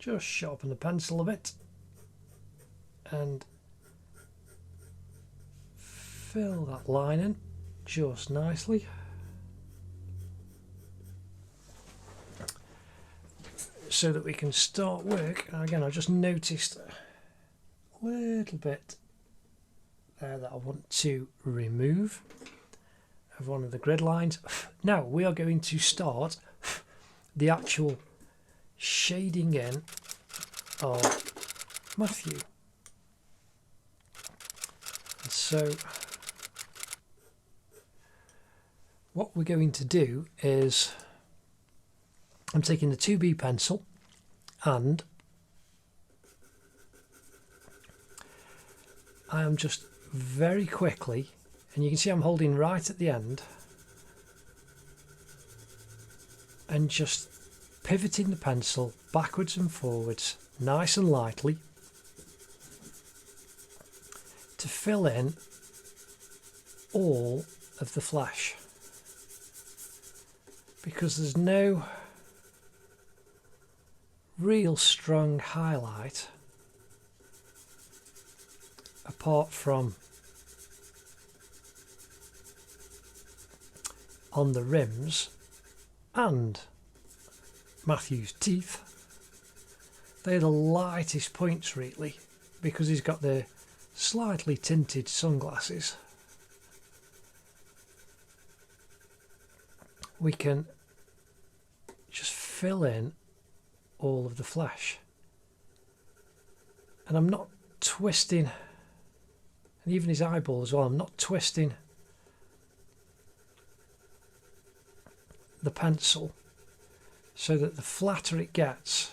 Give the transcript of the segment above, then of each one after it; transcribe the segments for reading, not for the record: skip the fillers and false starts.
just sharpen the pencil a bit and fill that line in just nicely. So that we can start work. And again, I just noticed a little bit there that I want to remove of one of the grid lines. Now we are going to start the actual shading in of Matthew. And so what we're going to do is I'm taking the 2B pencil and I am just very quickly, and you can see I'm holding right at the end, and just pivoting the pencil backwards and forwards nice and lightly to fill in all of the flesh, because there's no real strong highlight apart from on the rims and Matthew's teeth. They're the lightest points really, because he's got the slightly tinted sunglasses. We can just fill in all of the flesh, and I'm not twisting, and even his eyeball as well, I'm not twisting the pencil, so that the flatter it gets,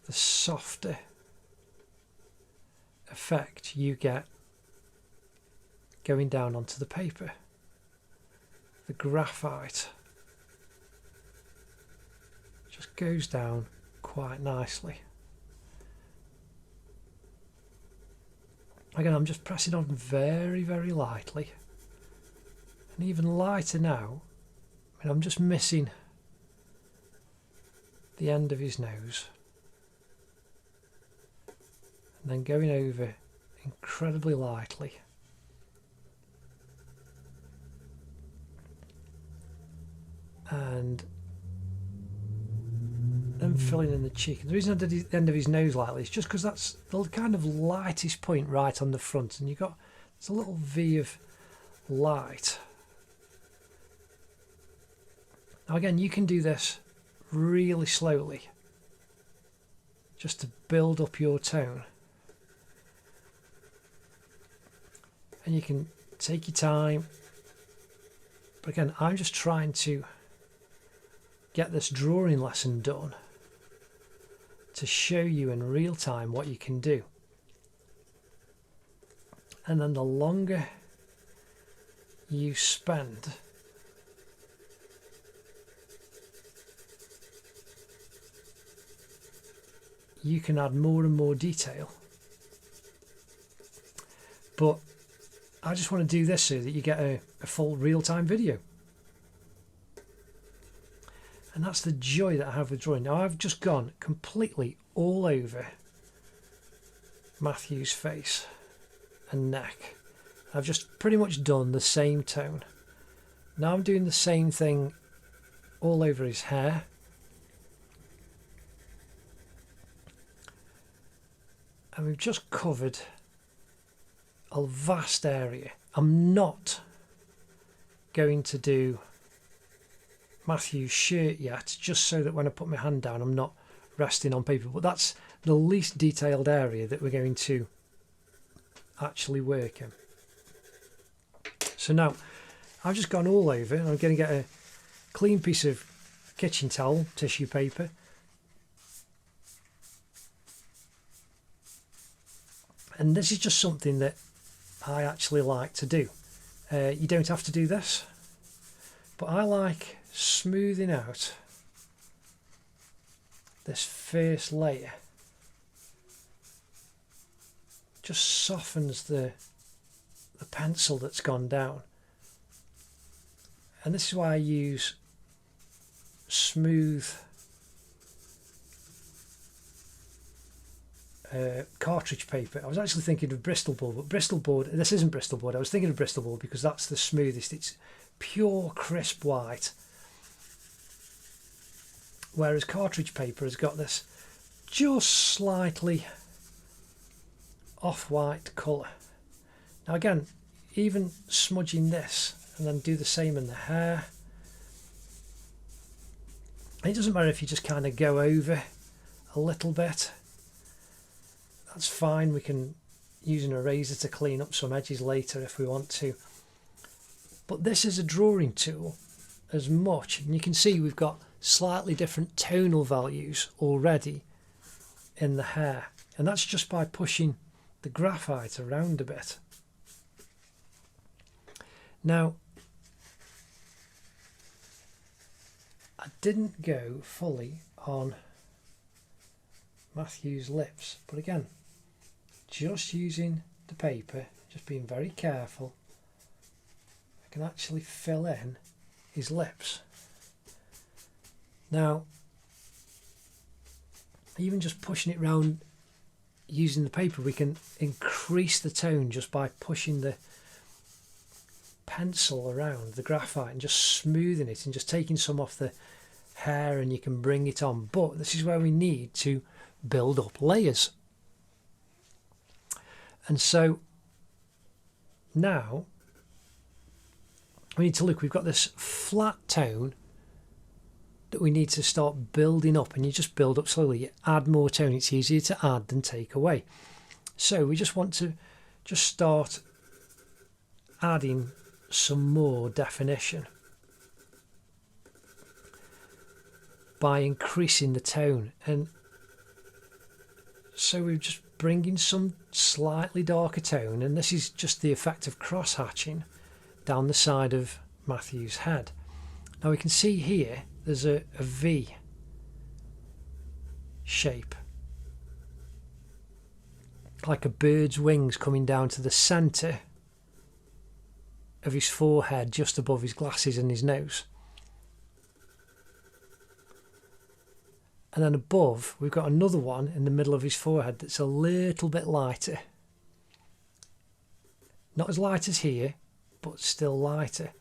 the softer effect you get going down onto the paper. The graphite just goes down quite nicely. Again, I'm just pressing on very, very lightly, and even lighter now. I mean, I'm just missing the end of his nose, and then going over incredibly lightly. And then filling in the cheek. The reason I did the end of his nose lightly is just because that's the kind of lightest point right on the front, and there's a little V of light. Now again, you can do this really slowly just to build up your tone, and you can take your time, but again, I'm just trying to get this drawing lesson done to show you in real time what you can do. And then the longer you spend you can add more and more detail. But I just want to do this so that you get a full real-time video. And that's the joy that I have with drawing. Now I've just gone completely all over Matthew's face and neck. I've just pretty much done the same tone. Now I'm doing the same thing all over his hair. And we've just covered a vast area. I'm not going to do Matthew's shirt yet, just so that when I put my hand down I'm not resting on paper, but that's the least detailed area that we're going to actually work in. So now I've just gone all over, and I'm going to get a clean piece of kitchen towel, tissue paper, and this is just something that I actually like to do. You don't have to do this, but I like smoothing out this first layer. Just softens the pencil that's gone down, and this is why I use smooth cartridge paper. I was actually thinking of Bristol board, but Bristol board, this isn't Bristol board. I was thinking of Bristol board because that's the smoothest. It's pure crisp white, whereas cartridge paper has got this just slightly off-white colour. Now again, even smudging this and then do the same in the hair. It doesn't matter if you just kind of go over a little bit. That's fine. We can use an eraser to clean up some edges later if we want to. But this is a drawing tool as much, and you can see we've got slightly different tonal values already in the hair, and that's just by pushing the graphite around a bit. Now, I didn't go fully on Matthew's lips, but again, just using the paper, just being very careful, I can actually fill in his lips. Now, even just pushing it round using the paper, we can increase the tone just by pushing the pencil around the graphite and just smoothing it and just taking some off the hair, and you can bring it on. But this is where we need to build up layers. And so now we need to look, we've got this flat tone that we need to start building up, and you just build up slowly. You add more tone. It's easier to add than take away. So we just want to just start adding some more definition by increasing the tone. And so we're just bringing some slightly darker tone, and this is just the effect of cross hatching down the side of Matthew's head. Now we can see here there's a V shape, like a bird's wings coming down to the centre of his forehead, just above his glasses and his nose. And then above we've got another one in the middle of his forehead that's a little bit lighter. Not as light as here, but still lighter.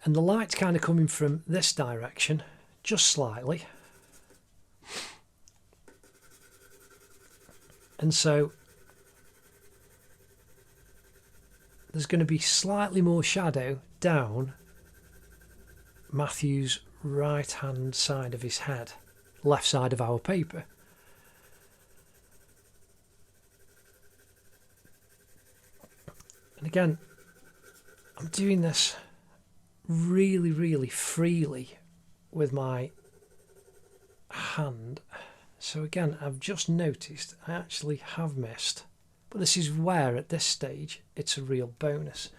And the light's kind of coming from this direction, just slightly. And so there's going to be slightly more shadow down Matthew's right hand side of his head, left side of our paper. And again, I'm doing this really freely with my hand. So again, I've just noticed I actually have missed, but this is where at this stage it's a real bonus.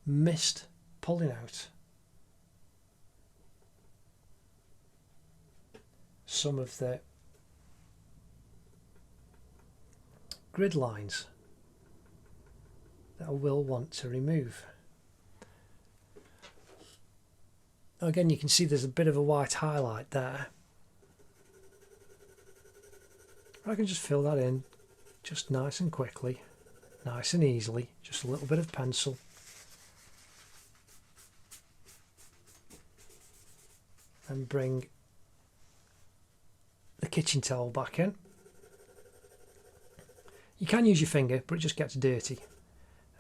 Missed pulling out some of the grid lines that I will want to remove. Now again, you can see there's a bit of a white highlight there. I can just fill that in just nice and quickly, nice and easily, just a little bit of pencil. And bring the kitchen towel back in. You can use your finger, but it just gets dirty,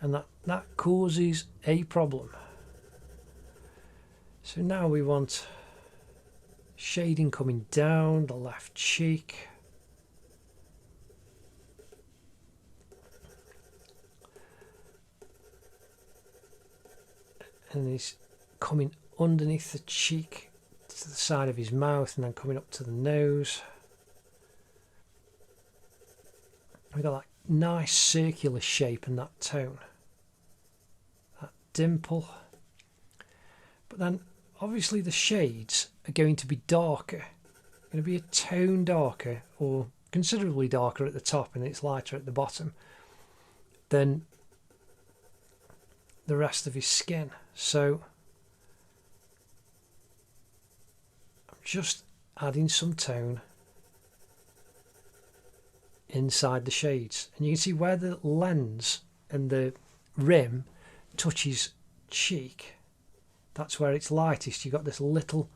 and that causes a problem. So now we want shading coming down the left cheek. And he's coming underneath the cheek to the side of his mouth, and then coming up to the nose. We've got that nice circular shape and that tone, that dimple. But then obviously the shades are going to be darker, going to be a tone darker, or considerably darker at the top, and it's lighter at the bottom than the rest of his skin. So I'm just adding some tone inside the shades, and you can see where the lens and the rim touches cheek, that's where it's lightest. You've got this little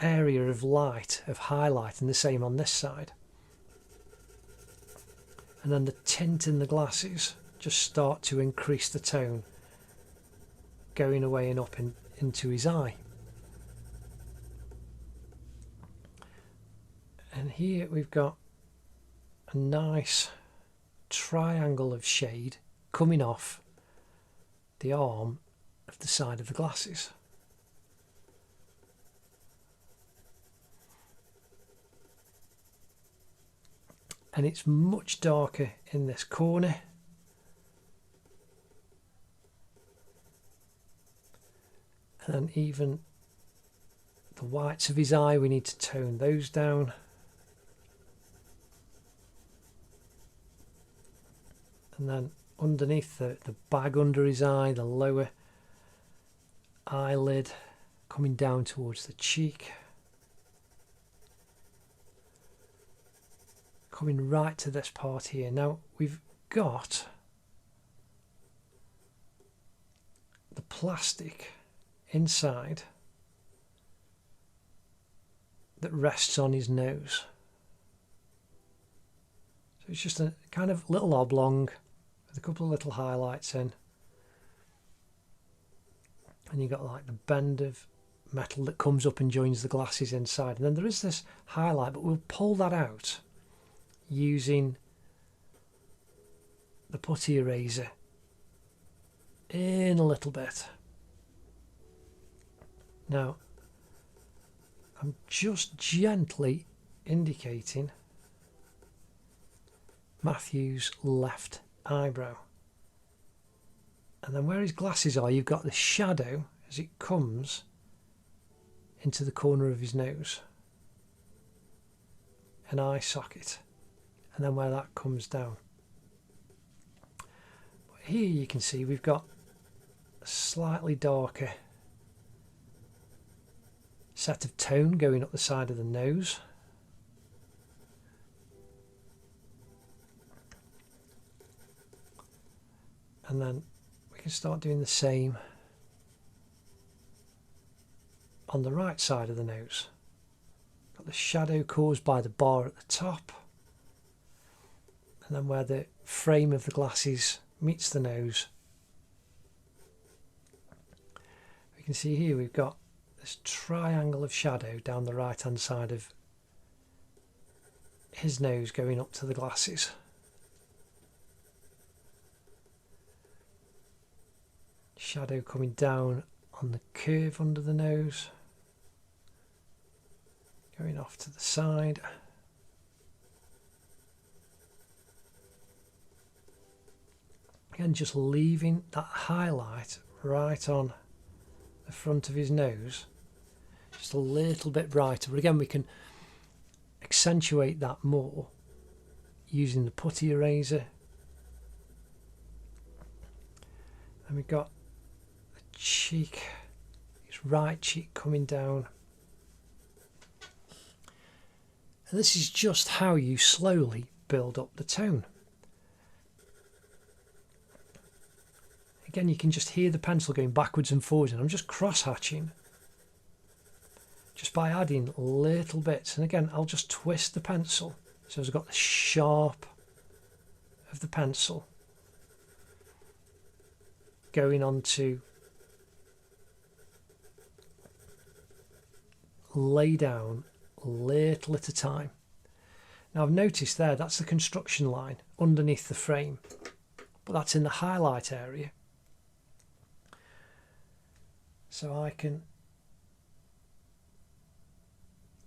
area of light, of highlight, and the same on this side. And then the tint in the glasses just start to increase the tone, going away and up into his eye. And here we've got a nice triangle of shade coming off the arm of the side of the glasses. And it's much darker in this corner. And even the whites of his eye, we need to tone those down. And then underneath the bag under his eye, the lower eyelid coming down towards the cheek. Coming right to this part here. Now we've got the plastic inside that rests on his nose. So it's just a kind of little oblong with a couple of little highlights in. And you've got like the bend of metal that comes up and joins the glasses inside. And then there is this highlight, but we'll pull that out using the putty eraser in a little bit. Now I'm just gently indicating Matthew's left eyebrow, and then where his glasses are, you've got the shadow as it comes into the corner of his nose, an eye socket, and then where that comes down. But here you can see we've got a slightly darker set of tone going up the side of the nose. And then we can start doing the same on the right side of the nose. Got the shadow caused by the bar at the top, and then where the frame of the glasses meets the nose, we can see here we've got this triangle of shadow down the right hand side of his nose going up to the glasses. Shadow coming down on the curve under the nose, going off to the side. Again, just leaving that highlight right on the front of his nose, just a little bit brighter. But again, we can accentuate that more using the putty eraser. And we've got the cheek, his right cheek coming down. And this is just how you slowly build up the tone. Again, you can just hear the pencil going backwards and forwards, and I'm just cross-hatching just by adding little bits. And again, I'll just twist the pencil so I've got the sharp of the pencil going on to lay down little at a time. Now I've noticed there, that's the construction line underneath the frame, but that's in the highlight area. So I can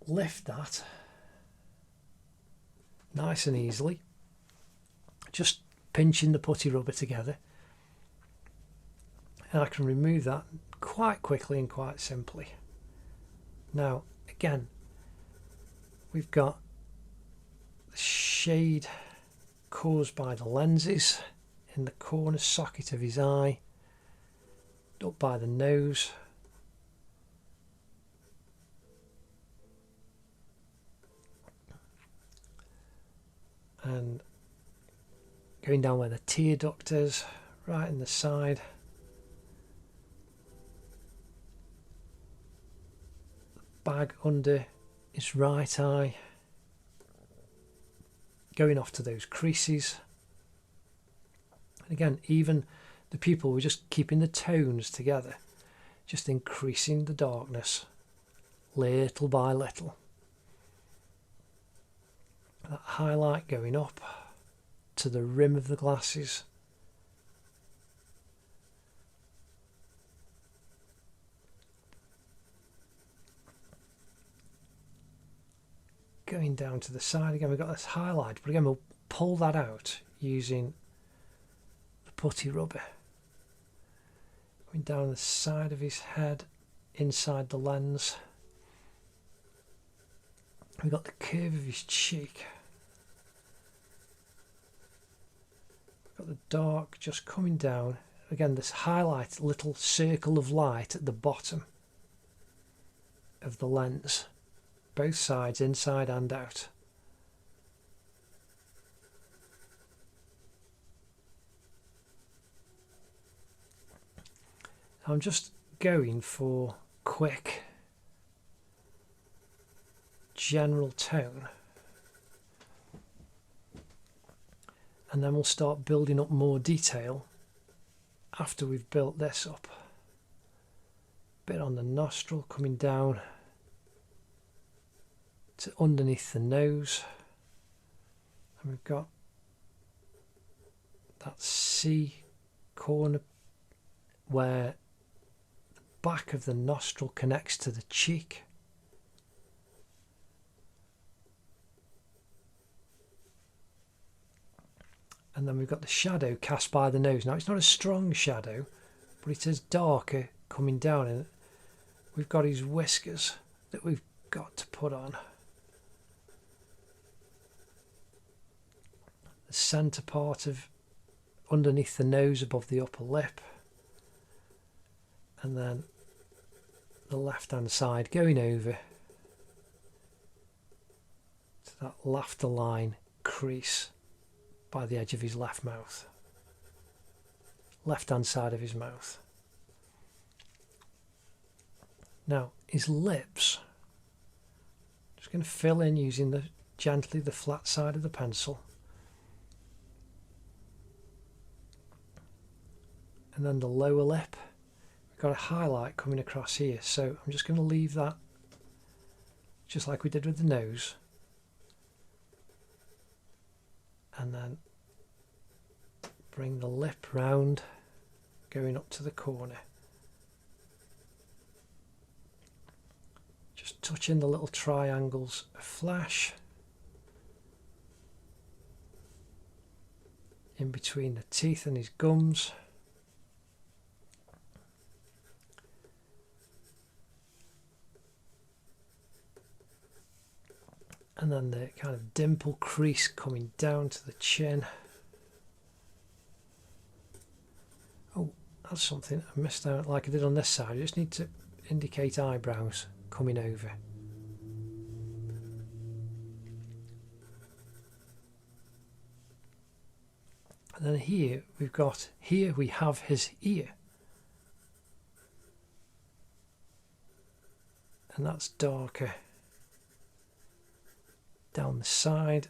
lift that nice and easily, just pinching the putty rubber together, and I can remove that quite quickly and quite simply. Now again, we've got the shade caused by the lenses in the corner socket of his eye, up by the nose, and going down where the tear duct is, right in the side. Bag under his right eye, going off to those creases. And again, even the pupil, we're just keeping the tones together, just increasing the darkness little by little. That highlight going up to the rim of the glasses. Going down to the side again, we've got this highlight, but again we'll pull that out using the putty rubber. Going down the side of his head, inside the lens. We've got the curve of his cheek. We've got the dark just coming down. Again, this highlight, little circle of light at the bottom of the lens. Both sides, inside and out. I'm just going for quick general tone, and then we'll start building up more detail after we've built this up. Bit on the nostril coming down to underneath the nose, and we've got that C corner where the back of the nostril connects to the cheek. And then we've got the shadow cast by the nose. Now it's not a strong shadow, but it is darker coming down, and we've got his whiskers that we've got to put on. The centre part of underneath the nose above the upper lip, and then the left hand side going over to that laughter line crease by the edge of his left mouth, left hand side of his mouth. Now his lips, just going to fill in using gently the flat side of the pencil. And then the lower lip, we've got a highlight coming across here, so I'm just going to leave that just like we did with the nose, and then bring the lip round, going up to the corner, just touching the little triangles a flash in between the teeth and his gums. And then the kind of dimple crease coming down to the chin. Oh, that's something I missed out like I did on this side. I just need to indicate eyebrows coming over. And then here we have his ear. And that's darker. Down the side,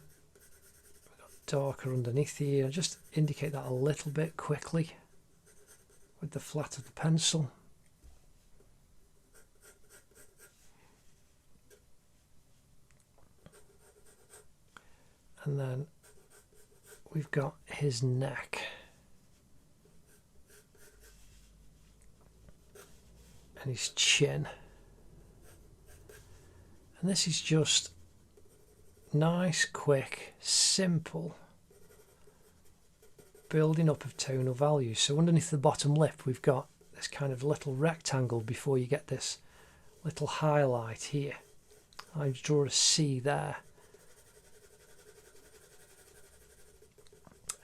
we've got darker underneath the ear. Just indicate that a little bit quickly with the flat of the pencil. And then we've got his neck. And his chin. And this is just nice, quick, simple building up of tonal values. So underneath the bottom lip we've got this kind of little rectangle before you get this little highlight here. I draw a C there,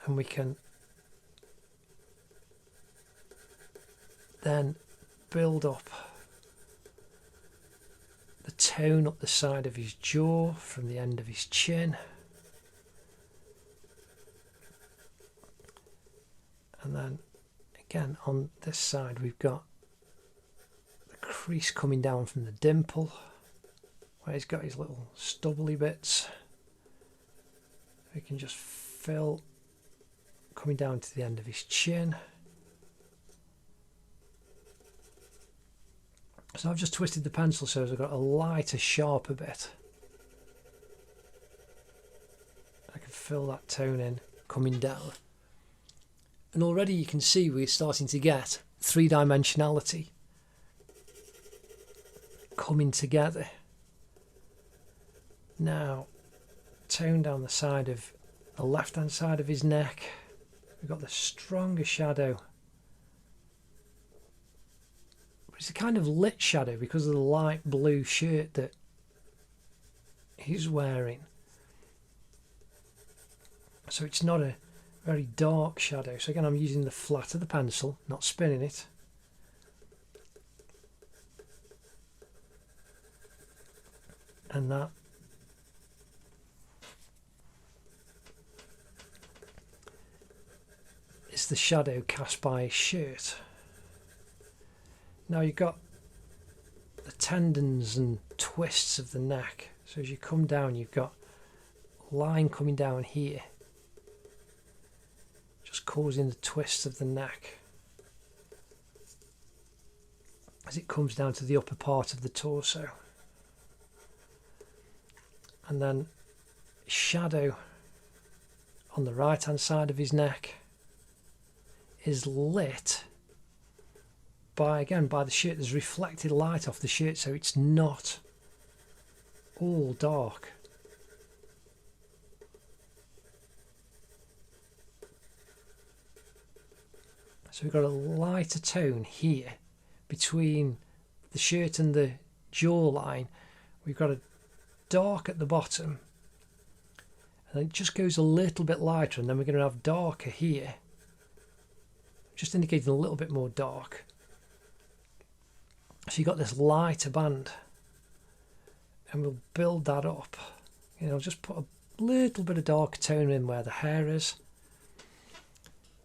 and we can then build up the tone up the side of his jaw from the end of his chin, And then again on this side we've got the crease coming down from the dimple where he's got his little stubbly bits. We can just fill coming down to the end of his chin. So I've just twisted the pencil so I've got a lighter, sharper bit. I can fill that tone in coming down. And already you can see we're starting to get three-dimensionality coming together. Now, tone down the side of the left-hand side of his neck. We've got the stronger shadow. It's a kind of lit shadow because of the light blue shirt that he's wearing. So it's not a very dark shadow. So again, I'm using the flat of the pencil, not spinning it. And that is the shadow cast by his shirt. Now you've got the tendons and twists of the neck. So as you come down, you've got a line coming down here, just causing the twists of the neck as it comes down to the upper part of the torso. And then shadow on the right hand side of his neck is lit by the shirt. There's reflected light off the shirt, so it's not all dark. So we've got a lighter tone here between the shirt and the jawline. We've got a dark at the bottom, and it just goes a little bit lighter, and then we're going to have darker here, just indicating a little bit more dark. So you've got this lighter band, and we'll build that up. You know, just put a little bit of dark tone in where the hair is,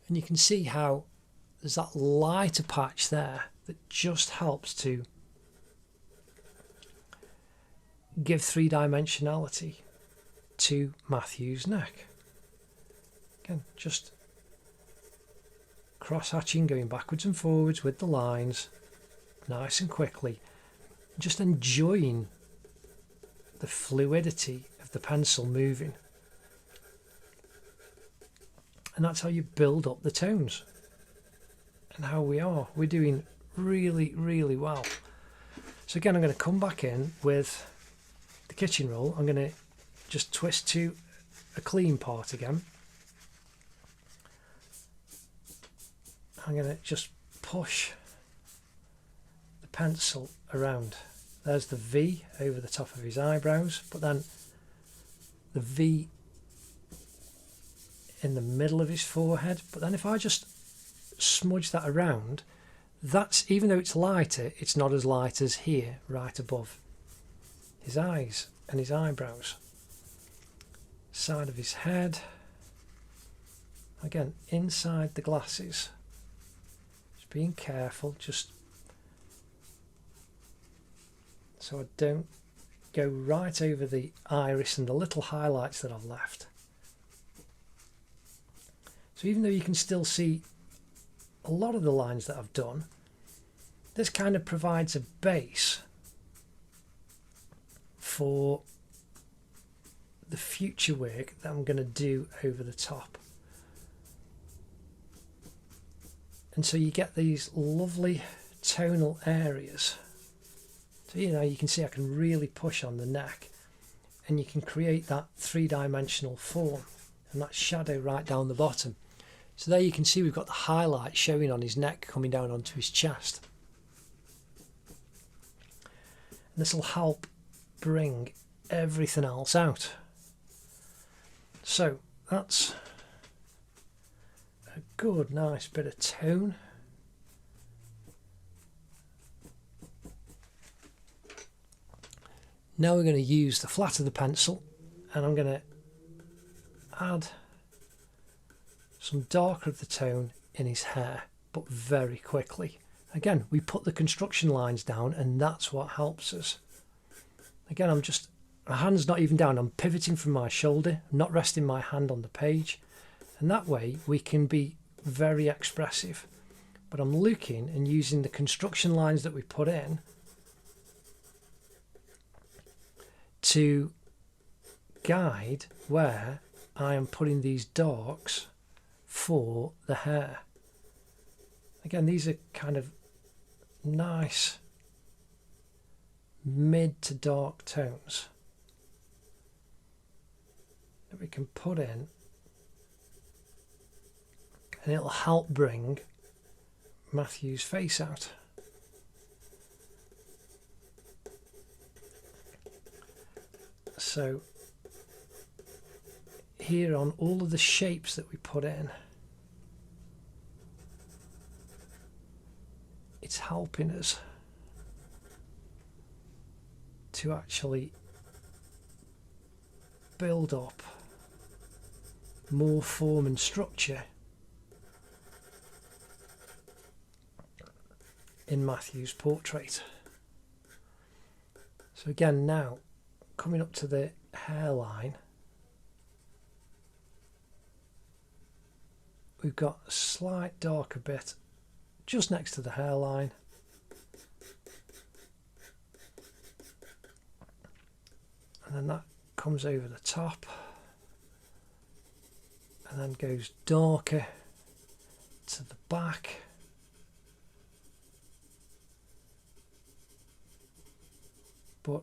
and you can see how there's that lighter patch there that just helps to give three-dimensionality to Matthew's neck. Again, just cross-hatching, going backwards and forwards with the lines, nice and quickly, just enjoying the fluidity of the pencil moving. And that's how you build up the tones. And how we're doing really, really well. So again, I'm going to come back in with the kitchen roll. I'm going to just twist to a clean part again. I'm going to just push the pencil around. There's the V over the top of his eyebrows, but then the V in the middle of his forehead. But then if I just smudge that around, that's, even though it's lighter, it's not as light as here, right above his eyes and his eyebrows. Side of his head. Again, inside the glasses. Just being careful, just so I don't go right over the iris and the little highlights that I've left. So even though you can still see a lot of the lines that I've done, this kind of provides a base for the future work that I'm going to do over the top. And so you get these lovely tonal areas. So you know, you can see I can really push on the neck, and you can create that three-dimensional form and that shadow right down the bottom. So there you can see we've got the highlight showing on his neck coming down onto his chest. And this will help bring everything else out. So that's a good, nice bit of tone. Now we're going to use the flat of the pencil, and I'm going to add some darker of the tone in his hair, but very quickly. Again, we put the construction lines down, and that's what helps us. Again, my hand's not even down, I'm pivoting from my shoulder, I'm not resting my hand on the page, and that way we can be very expressive. But I'm looking and using the construction lines that we put in to guide where I am putting these darks for the hair. Again, these are kind of nice mid to dark tones that we can put in, and it'll help bring Matthew's face out. So here on all of the shapes that we put in, it's helping us to actually build up more form and structure in Matthew's portrait. So again, now coming up to the hairline, we've got a slight darker bit just next to the hairline, and then that comes over the top and then goes darker to the back. But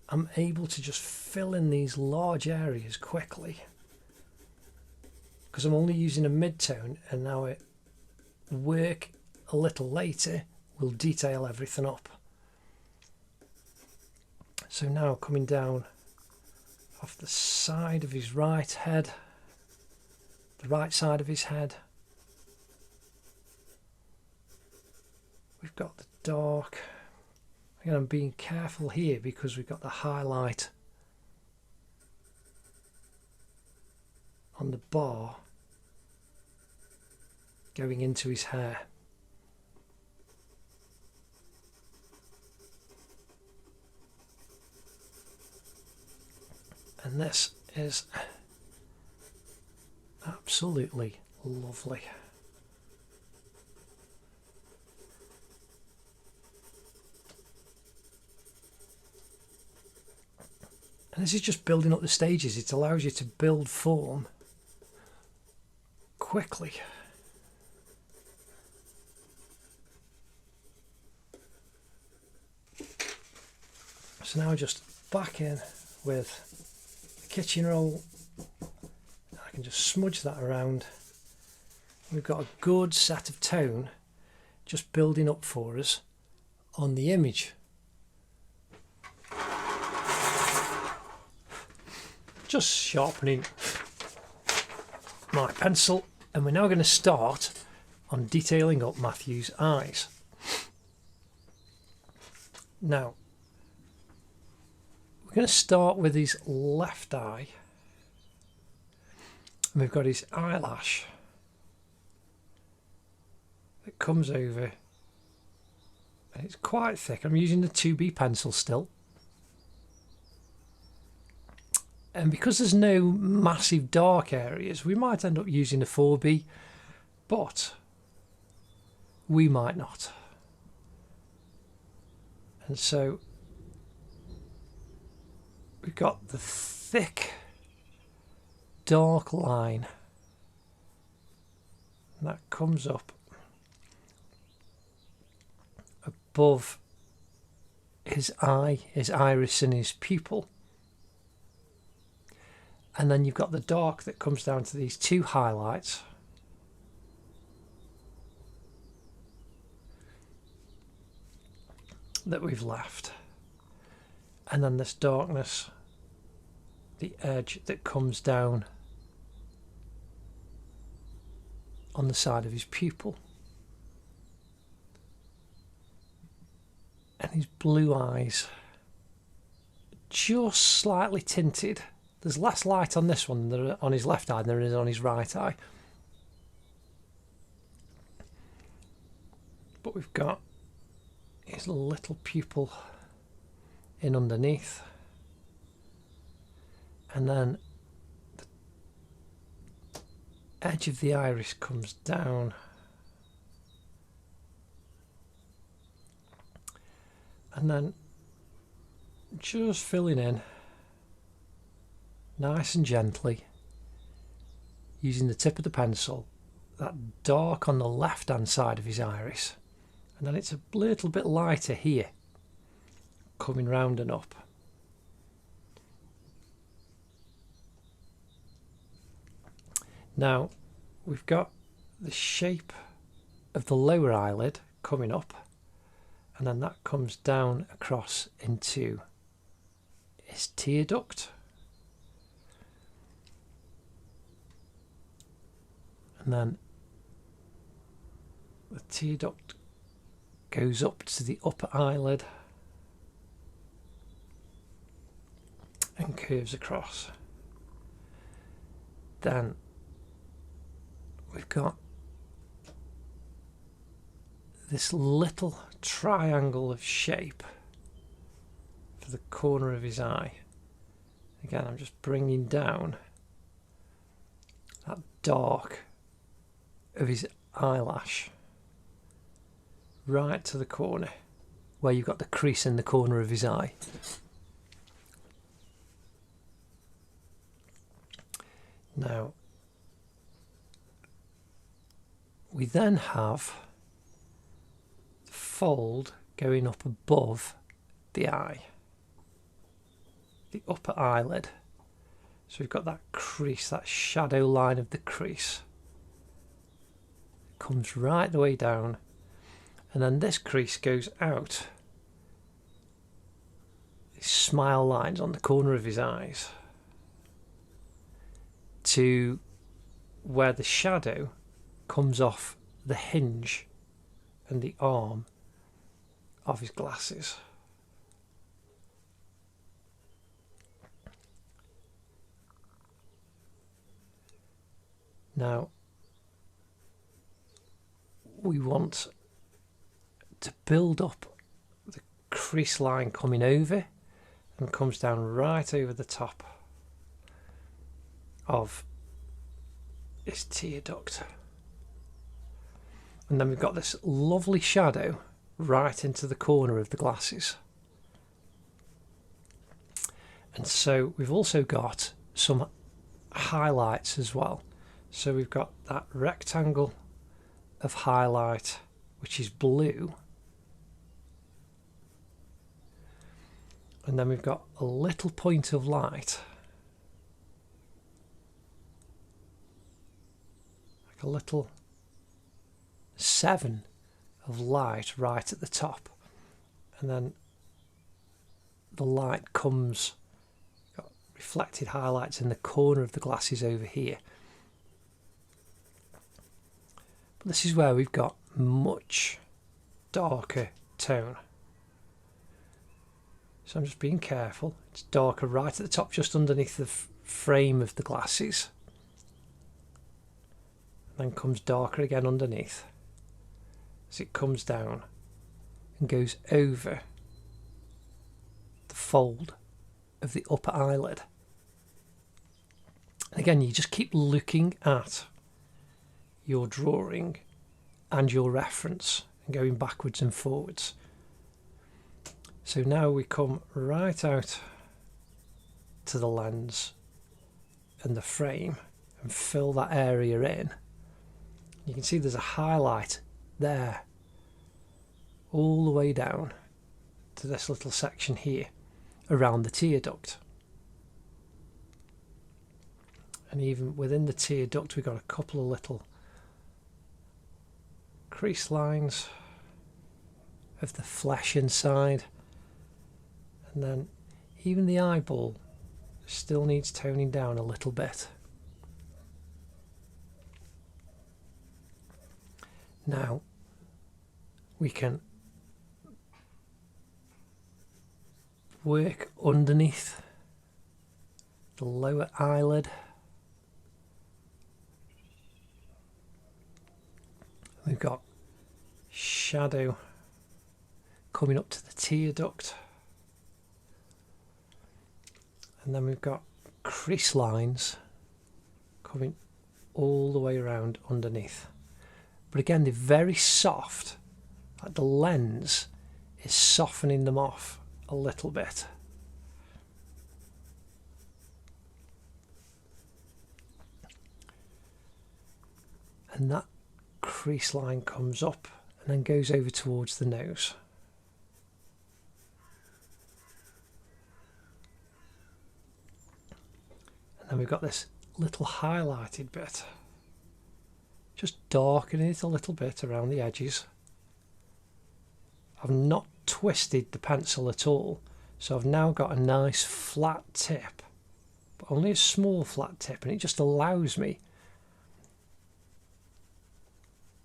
I'm able to just fill in these large areas quickly because I'm only using a mid-tone, and now it work a little later will detail everything up. So now coming down off the side of his right head, the right side of his head, we've got the dark. Again, I'm being careful here because we've got the highlight on the bar going into his hair. And this is absolutely lovely. And this is just building up the stages. It allows you to build form quickly. So now just back in with the kitchen roll. I can just smudge that around. We've got a good set of tone just building up for us on the image. Just sharpening my pencil, and we're now going to start on detailing up Matthew's eyes. Now, we're going to start with his left eye. And we've got his eyelash that comes over, and it's quite thick. I'm using the 2B pencil still. And because there's no massive dark areas, we might end up using a 4B, but we might not. And so we've got the thick dark line, and that comes up above his eye, his iris and his pupil. And then you've got the dark that comes down to these two highlights. That we've left. And then this darkness, the edge that comes down on the side of his pupil. And his blue eyes, just slightly tinted there's less light on this one than on his left eye than there is on his right eye. But we've got his little pupil in underneath, and then the edge of the iris comes down, and then just filling in nice and gently using the tip of the pencil that dark on the left hand side of his iris, and then it's a little bit lighter here coming round and up. Now we've got the shape of the lower eyelid coming up, and then that comes down across into his tear duct, and then the tear duct goes up to the upper eyelid and curves across. Then we've got this little triangle of shape for the corner of his eye. Again, I'm just bringing down that dark of his eyelash right to the corner where you've got the crease in the corner of his eye. Now we then have the fold going up above the eye, the upper eyelid. So we've got that crease, that shadow line of the crease. It comes right the way down, and then this crease goes out. These smile lines on the corner of his eyes to where the shadow comes off the hinge and the arm of his glasses. Now we want to build up the crease line coming over and comes down right over the top of his tear duct. And then we've got this lovely shadow right into the corner of the glasses. And so we've also got some highlights as well. So we've got that rectangle of highlight, which is blue. And then we've got a little point of light, like a little 7 of light right at the top, and then the light comes, got reflected highlights in the corner of the glasses over here. But this is where we've got much darker tone. So I'm just being careful. It's darker right at the top, just underneath the frame of the glasses, and then comes darker again underneath as it comes down and goes over the fold of the upper eyelid. And again, you just keep looking at your drawing and your reference and going backwards and forwards. So now we come right out to the lens and the frame and fill that area in. You can see there's a highlight there all the way down to this little section here around the tear duct. And even within the tear duct we've got a couple of little crease lines of the flesh inside, and then even the eyeball still needs toning down a little bit. Now we can work underneath the lower eyelid. We've got shadow coming up to the tear duct. And then we've got crease lines coming all the way around underneath. But again, they're very soft. Like the lens is softening them off a little bit. And that crease line comes up and then goes over towards the nose. And then we've got this little highlighted bit. Just darkening it a little bit around the edges. I've not twisted the pencil at all, so I've now got a nice flat tip, but only a small flat tip, and it just allows me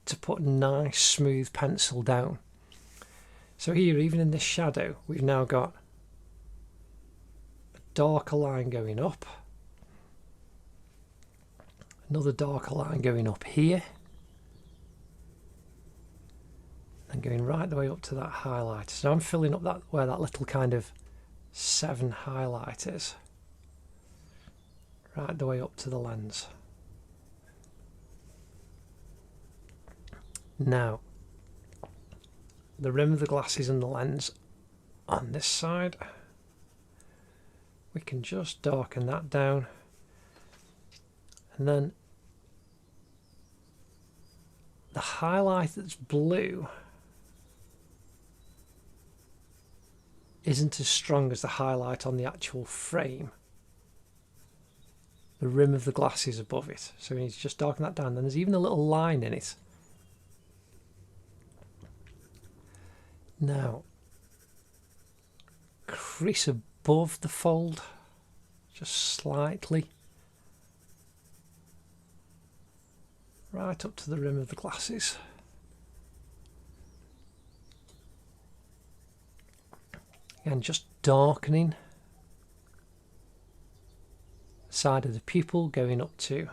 to put nice smooth pencil down. So here, even in this shadow, we've now got a darker line going up, another darker line going up here, and going right the way up to that highlight. So I'm filling up that where that little kind of 7 highlight is, right the way up to the lens. Now, the rim of the glasses and the lens on this side, we can just darken that down, and then the highlight that's blue isn't as strong as the highlight on the actual frame, the rim of the glasses above it, so we need to just darken that down. Then there's even a little line in it. Now, crease above the fold, just slightly, right up to the rim of the glasses. Again, just darkening the side of the pupil, going up to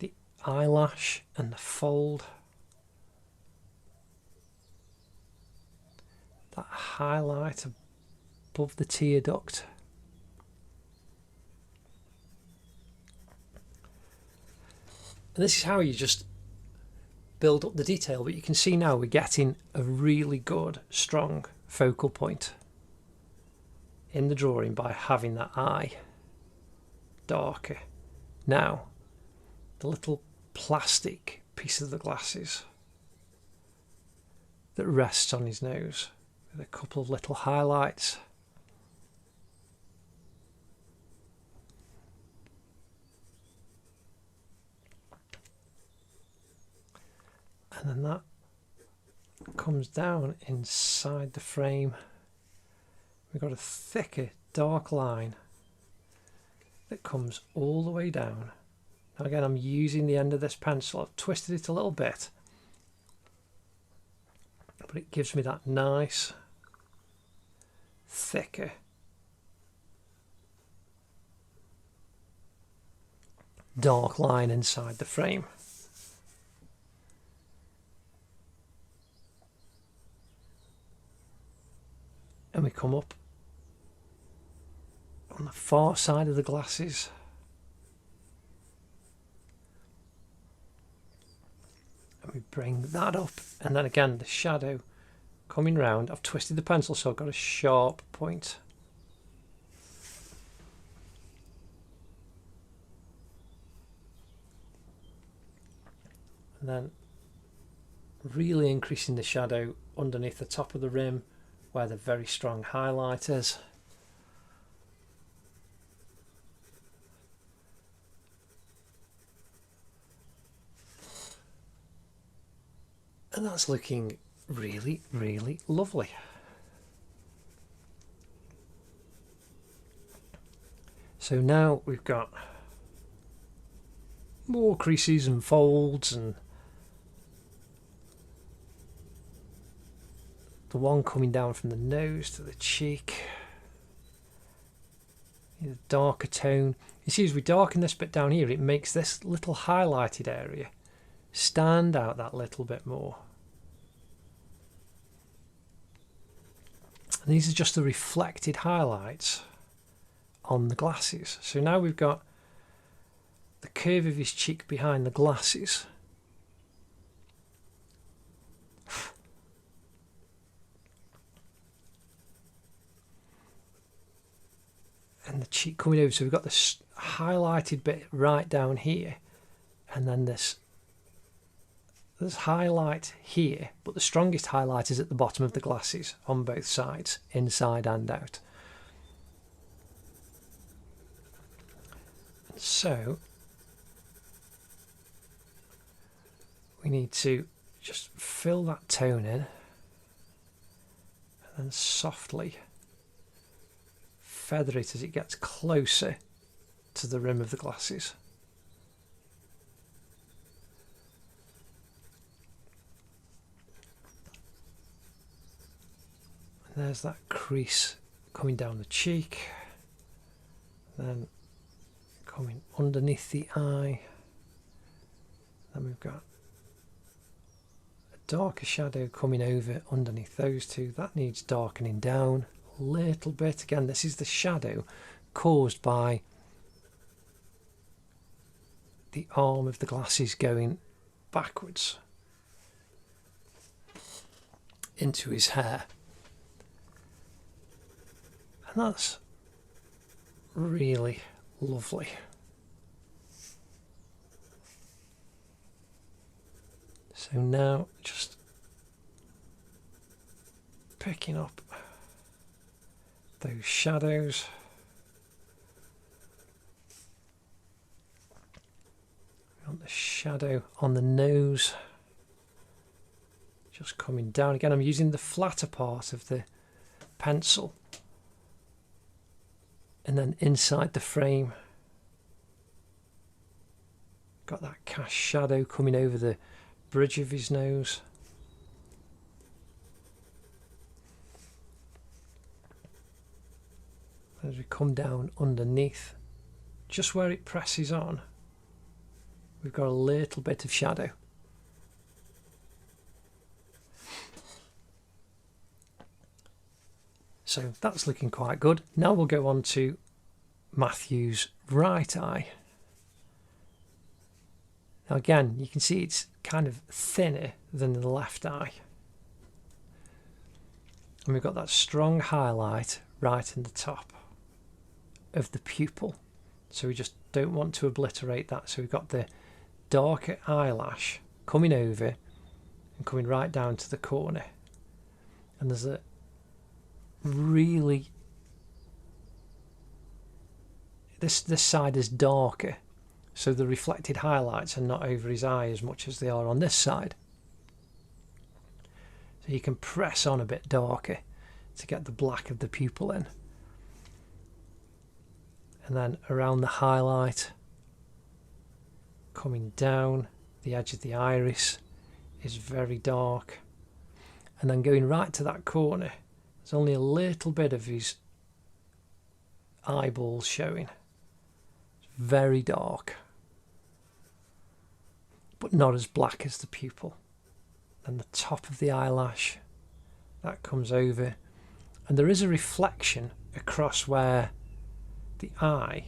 the eyelash and the fold. That highlight above the tear duct. And this is how you just build up the detail, but you can see now we're getting a really good, strong focal point in the drawing by having that eye darker. Now, the little plastic piece of the glasses that rests on his nose, with a couple of little highlights. And then that comes down inside the frame. We've got a thicker, dark line that comes all the way down. Now again, I'm using the end of this pencil. I've twisted it a little bit, but it gives me that nice, thicker, dark line inside the frame. And we come up on the far side of the glasses. And we bring that up, and then again the shadow coming round. I've twisted the pencil so I've got a sharp point. And then really increasing the shadow underneath the top of the rim where the very strong highlight is. And that's looking really, really lovely. So now we've got more creases and folds, and the one coming down from the nose to the cheek. The darker tone. You see, as we darken this bit down here, it makes this little highlighted area stand out that little bit more. And these are just the reflected highlights on the glasses. So now we've got the curve of his cheek behind the glasses. And the cheek coming over, so we've got this highlighted bit right down here, and then there's highlight here, but the strongest highlight is at the bottom of the glasses on both sides, inside and out. So we need to just fill that tone in and then softly feather it as it gets closer to the rim of the glasses. And there's that crease coming down the cheek, then coming underneath the eye. Then we've got a darker shadow coming over underneath those two. That needs darkening down a little bit. Again, this is the shadow caused by the arm of the glasses going backwards into his hair. And that's really lovely. So now just picking up those shadows. We want the shadow on the nose just coming down. Again, I'm using the flatter part of the pencil, and then inside the frame got that cast shadow coming over the bridge of his nose. As we come down underneath, just where it presses on, we've got a little bit of shadow. So that's looking quite good. Now we'll go on to Matthew's right eye. Now again, you can see it's kind of thinner than the left eye. And we've got that strong highlight right in the top of the pupil. So we just don't want to obliterate that. So we've got the darker eyelash coming over and coming right down to the corner. And there's a really, this side is darker, so the reflected highlights are not over his eye as much as they are on this side. So you can press on a bit darker to get the black of the pupil in. And then around the highlight, coming down the edge of the iris is very dark. And then going right to that corner, there's only a little bit of his eyeballs showing. It's very dark, but not as black as the pupil. Then the top of the eyelash, that comes over. And there is a reflection across where the eye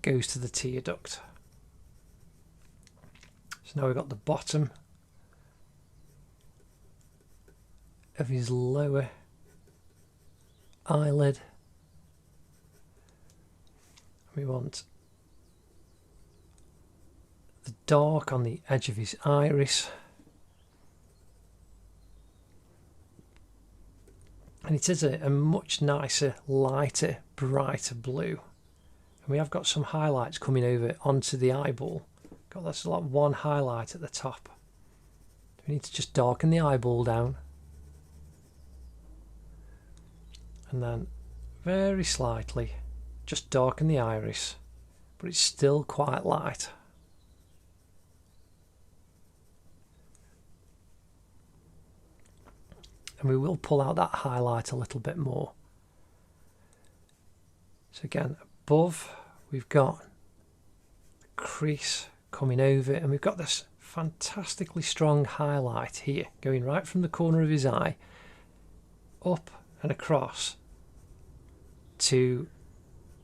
goes to the tear duct. So now we've got the bottom of his lower eyelid. We want the dark on the edge of his iris. And it is a much nicer, lighter, brighter blue. And we have got some highlights coming over onto the eyeball. Got this like one highlight at the top. We need to just darken the eyeball down. And then very slightly just darken the iris, but it's still quite light. And we will pull out that highlight a little bit more. So again, above we've got the crease coming over, and we've got this fantastically strong highlight here going right from the corner of his eye up and across to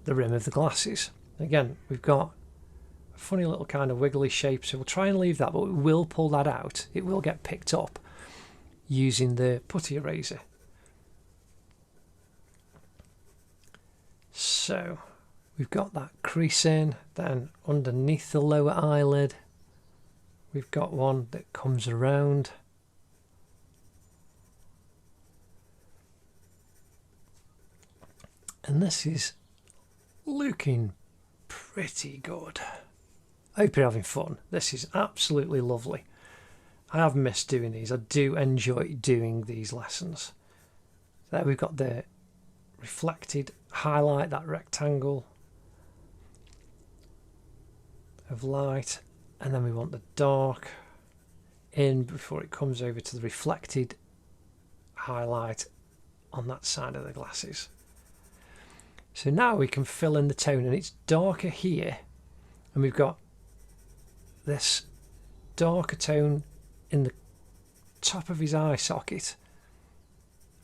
the rim of the glasses. Again, we've got a funny little kind of wiggly shape, so we'll try and leave that, but we will pull that out. It will get picked up using the putty eraser. So we've got that crease in, then underneath the lower eyelid we've got one that comes around. And this is looking pretty good. I hope you're having fun. This is absolutely lovely. I have missed doing these. I do enjoy doing these lessons. There we've got the reflected highlight, that rectangle of light, and then we want the dark in before it comes over to the reflected highlight on that side of the glasses. So now we can fill in the tone, and it's darker here, and we've got this darker tone in the top of his eye socket.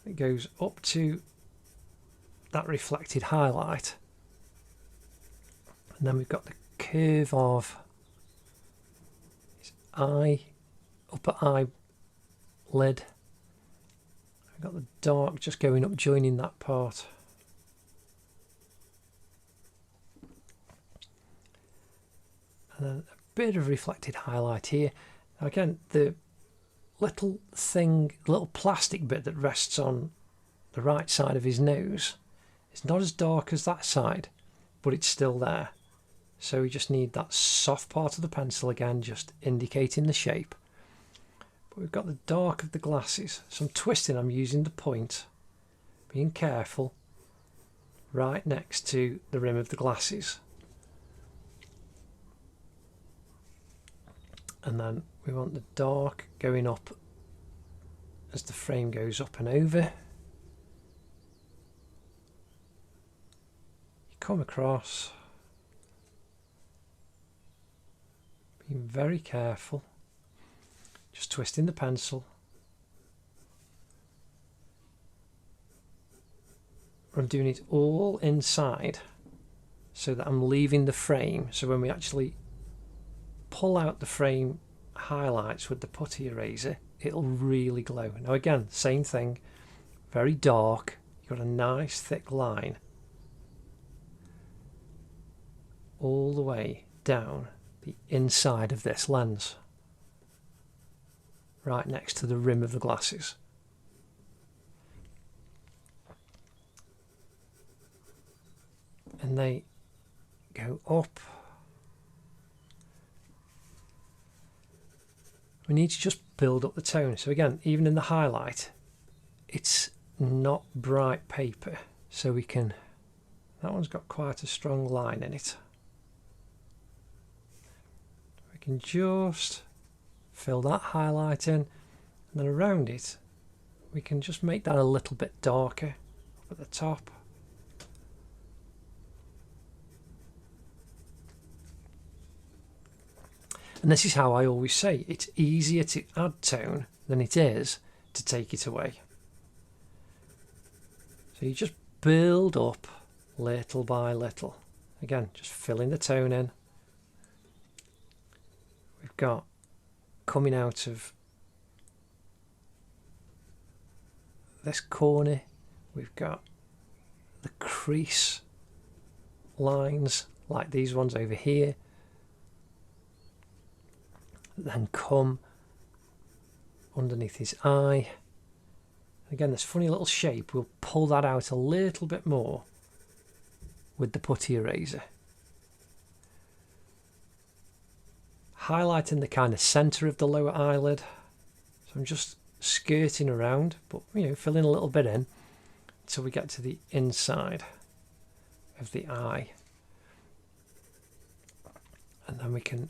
It goes up to that reflected highlight, and then we've got the curve of his eye, upper eye lid. We've got the dark just going up, joining that part. And then a bit of reflected highlight here. Now again, the little thing, little plastic bit that rests on the right side of his nose, it's not as dark as that side, but it's still there. So we just need that soft part of the pencil again, just indicating the shape. But we've got the dark of the glasses. So I'm twisting, I'm using the point, being careful, right next to the rim of the glasses. And then we want the dark going up as the frame goes up and over. You come across, being very careful, just twisting the pencil. I'm doing it all inside so that I'm leaving the frame, so when we actually pull out the frame highlights with the putty eraser, it'll really glow. Now again, same thing, very dark, you've got a nice thick line all the way down the inside of this lens, right next to the rim of the glasses. And they go up. We need to just build up the tone. So again, even in the highlight, it's not bright paper, so we can, that one's got quite a strong line in it. We can just fill that highlight in, and then around it we can just make that a little bit darker up at the top. And this is how I always say, it's easier to add tone than it is to take it away. So you just build up little by little. Again, just filling the tone in. We've got coming out of this corner, we've got the crease lines like these ones over here. Then come underneath his eye. Again, this funny little shape, we'll pull that out a little bit more with the putty eraser. Highlighting the kind of centre of the lower eyelid. So I'm just skirting around, but filling a little bit in until we get to the inside of the eye. And then we can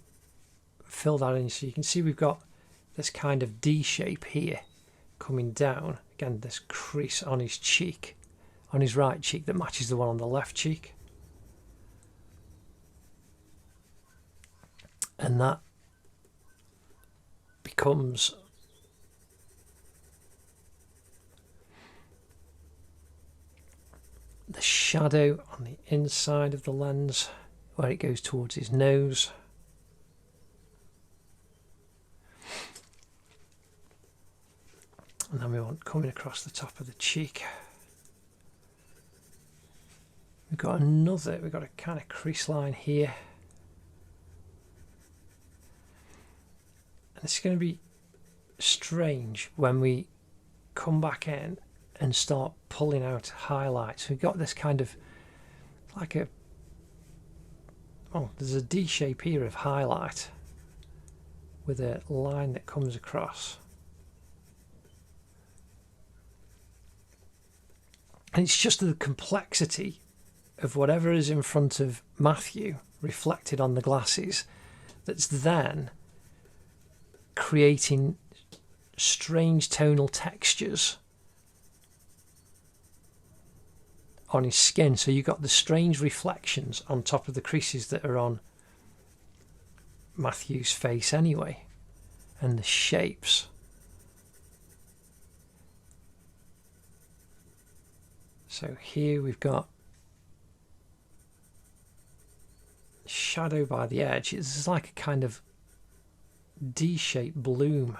fill that in, so you can see we've got this kind of D shape here coming down. Again, this crease on his cheek, on his right cheek, that matches the one on the left cheek. and that becomes the shadow on the inside of the lens where it goes towards his nose. And then we want coming across the top of the cheek. We've got a kind of crease line here. And it's going to be strange when we come back in and start pulling out highlights. We've got this kind of like a, there's a D shape here of highlight with a line that comes across. And it's just the complexity of whatever is in front of Matthew reflected on the glasses that's then creating strange tonal textures on his skin. So you've got the strange reflections on top of the creases that are on Matthew's face anyway, and the shapes. So here we've got shadow by the edge. It's like a kind of D-shaped bloom.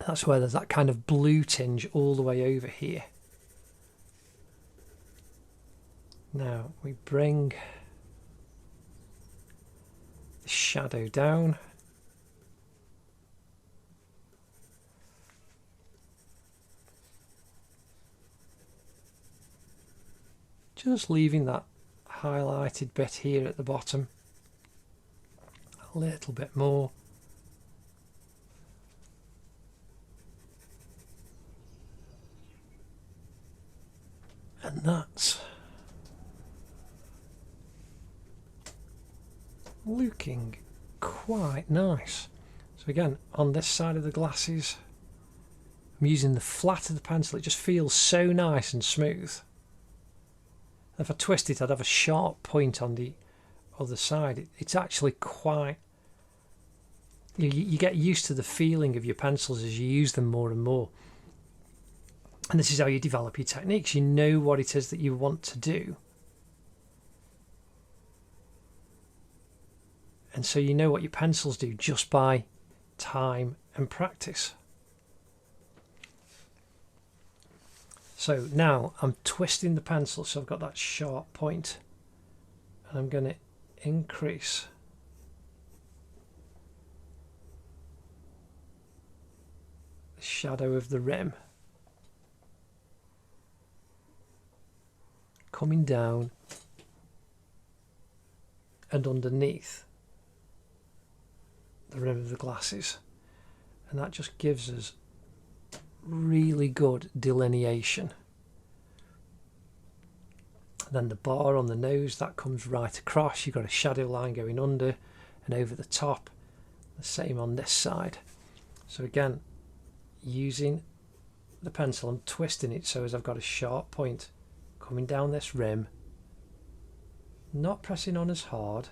That's where there's that kind of blue tinge all the way over here. Now we bring the shadow down. Just leaving that highlighted bit here at the bottom. A little bit more. And that's looking quite nice. So again, on this side of the glasses, I'm using the flat of the pencil. It just feels so nice and smooth. If I twist it, I'd have a sharp point on the other side. It's actually quite... You get used to the feeling of your pencils as you use them more and more. And this is how you develop your techniques. You know what it is that you want to do. And so you know what your pencils do just by time and practice. So now I'm twisting the pencil so I've got that sharp point, and I'm going to increase the shadow of the rim, coming down and underneath the rim of the glasses, and that just gives us really good delineation. And then the bar on the nose, that comes right across. You've got a shadow line going under and over the top. The same on this side. So again, using the pencil, I'm twisting it so as I've got a sharp point coming down this rim, not pressing on as hard,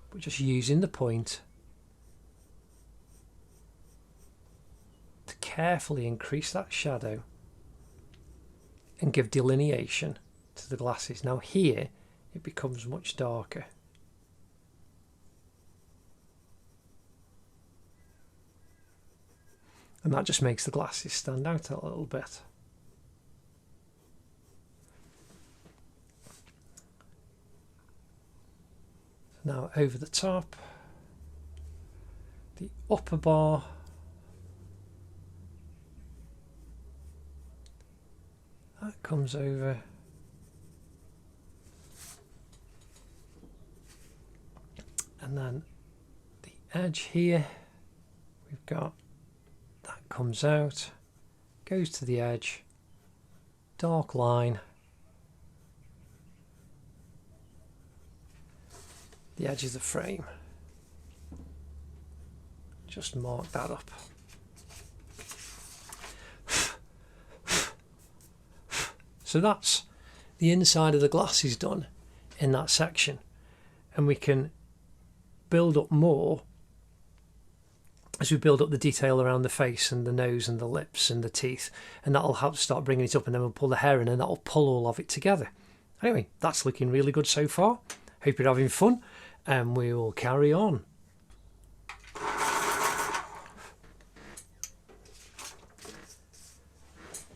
but just using the point to carefully increase that shadow and give delineation to the glasses. Now here it becomes much darker. And that just makes the glasses stand out a little bit. Now over the top, the upper bar, that comes over, and then the edge here, we've got that comes out, goes to the edge, dark line, the edge of the frame. Just mark that up. So that's the inside of the glasses done in that section, and we can build up more as we build up the detail around the face and the nose and the lips and the teeth, and that'll help start bringing it up, and then we'll pull the hair in and that'll pull all of it together. Anyway, that's looking really good so far. Hope you're having fun, and we will carry on.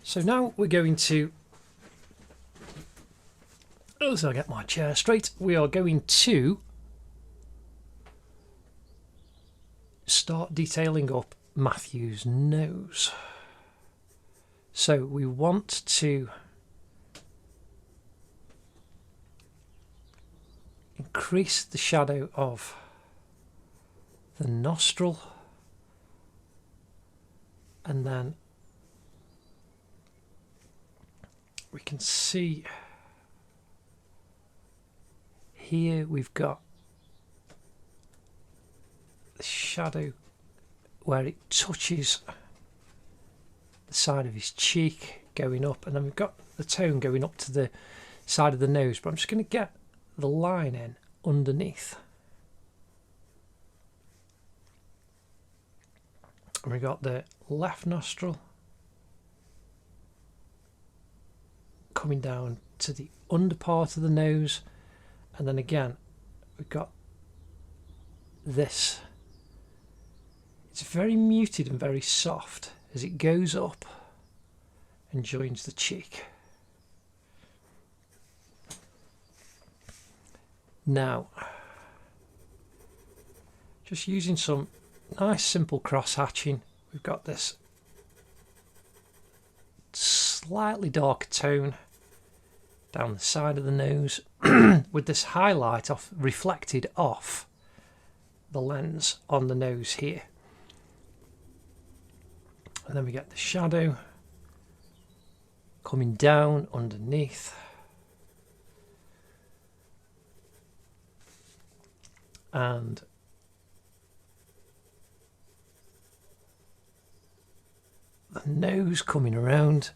So now we're going to, as I get my chair straight, we are going to start detailing up Matthew's nose. So we want to increase the shadow of the nostril, and then we can see here we've got the shadow where it touches the side of his cheek going up, and then we've got the tone going up to the side of the nose, but I'm just going to get the line in underneath. And we've got the left nostril coming down to the under part of the nose, and then again we've got this. It's very muted and very soft as it goes up and joins the cheek. Now, just using some nice simple cross hatching, we've got this slightly darker tone down the side of the nose with this highlight reflected off the lens on the nose here. And then we get the shadow coming down underneath. And the nose coming around.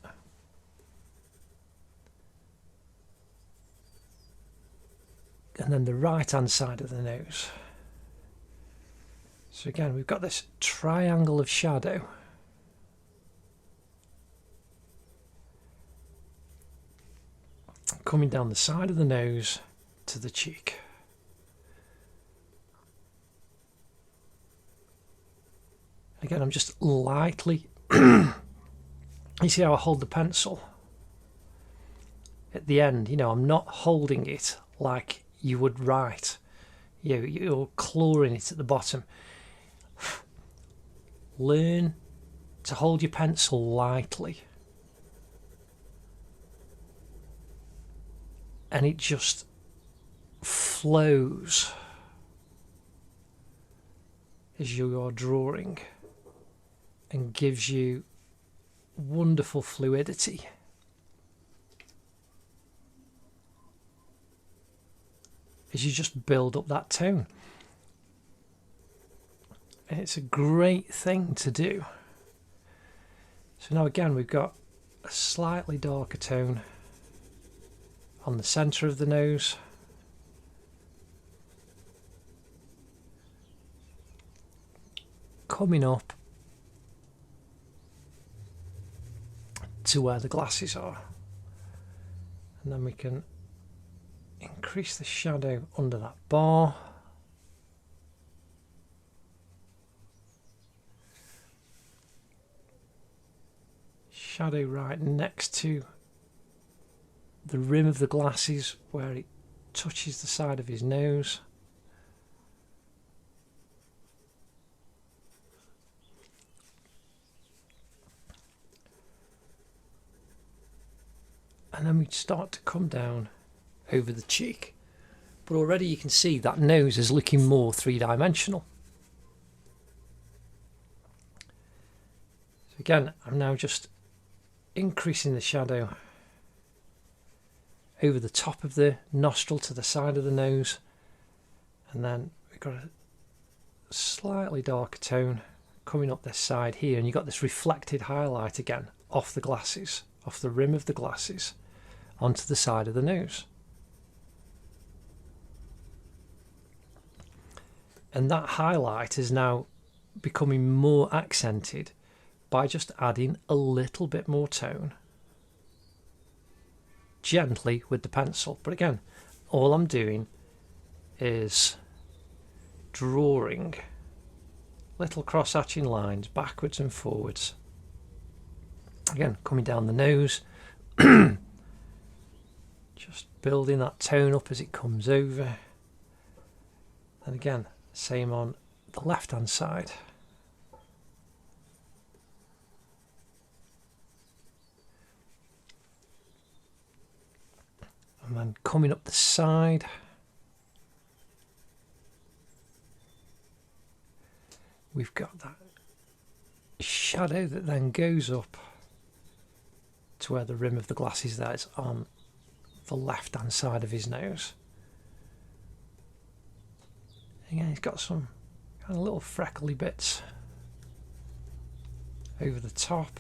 And then the right hand side of the nose. So again, we've got this triangle of shadow. Coming down the side of the nose to the cheek. Again, I'm just lightly, you see how I hold the pencil at the end, you know, I'm not holding it like you would write, you're clawing it at the bottom. Learn to hold your pencil lightly, and it just flows as you are drawing and gives you wonderful fluidity. As you just build up that tone. And it's a great thing to do. So now again we've got a slightly darker tone on the centre of the nose. Coming up to where the glasses are. And then we can increase the shadow under that bar. Shadow right next to the rim of the glasses where it touches the side of his nose. And then we start to come down over the cheek. But already you can see that nose is looking more three-dimensional. So again, I'm now just increasing the shadow over the top of the nostril to the side of the nose. And then we've got a slightly darker tone coming up this side here. And you've got this reflected highlight again off the glasses, off the rim of the glasses, onto the side of the nose. And that highlight is now becoming more accented by just adding a little bit more tone gently with the pencil. But again, all I'm doing is drawing little cross-hatching lines backwards and forwards. Again, coming down the nose, just building that tone up as it comes over. And again, same on the left hand side. And then coming up the side. We've got that shadow that then goes up to where the rim of the glasses there is on the left hand side of his nose. Again, he's got some kind of little freckly bits over the top.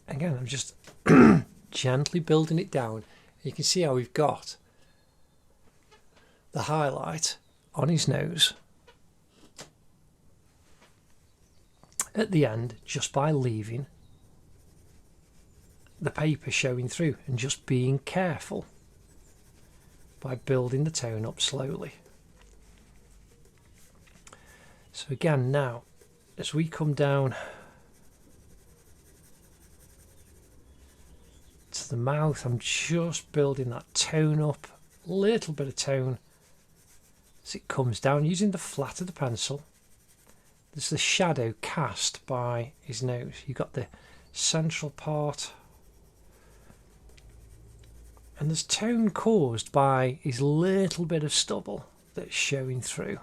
Again, I'm just gently building it down. You can see how we've got the highlight on his nose at the end just by leaving the paper showing through and just being careful by building the tone up slowly. So again, now as we come down to the mouth, I'm just building that tone up, a little bit of tone as it comes down using the flat of the pencil. There's the shadow cast by his nose. You've got the central part, and there's tone caused by his little bit of stubble that's showing through.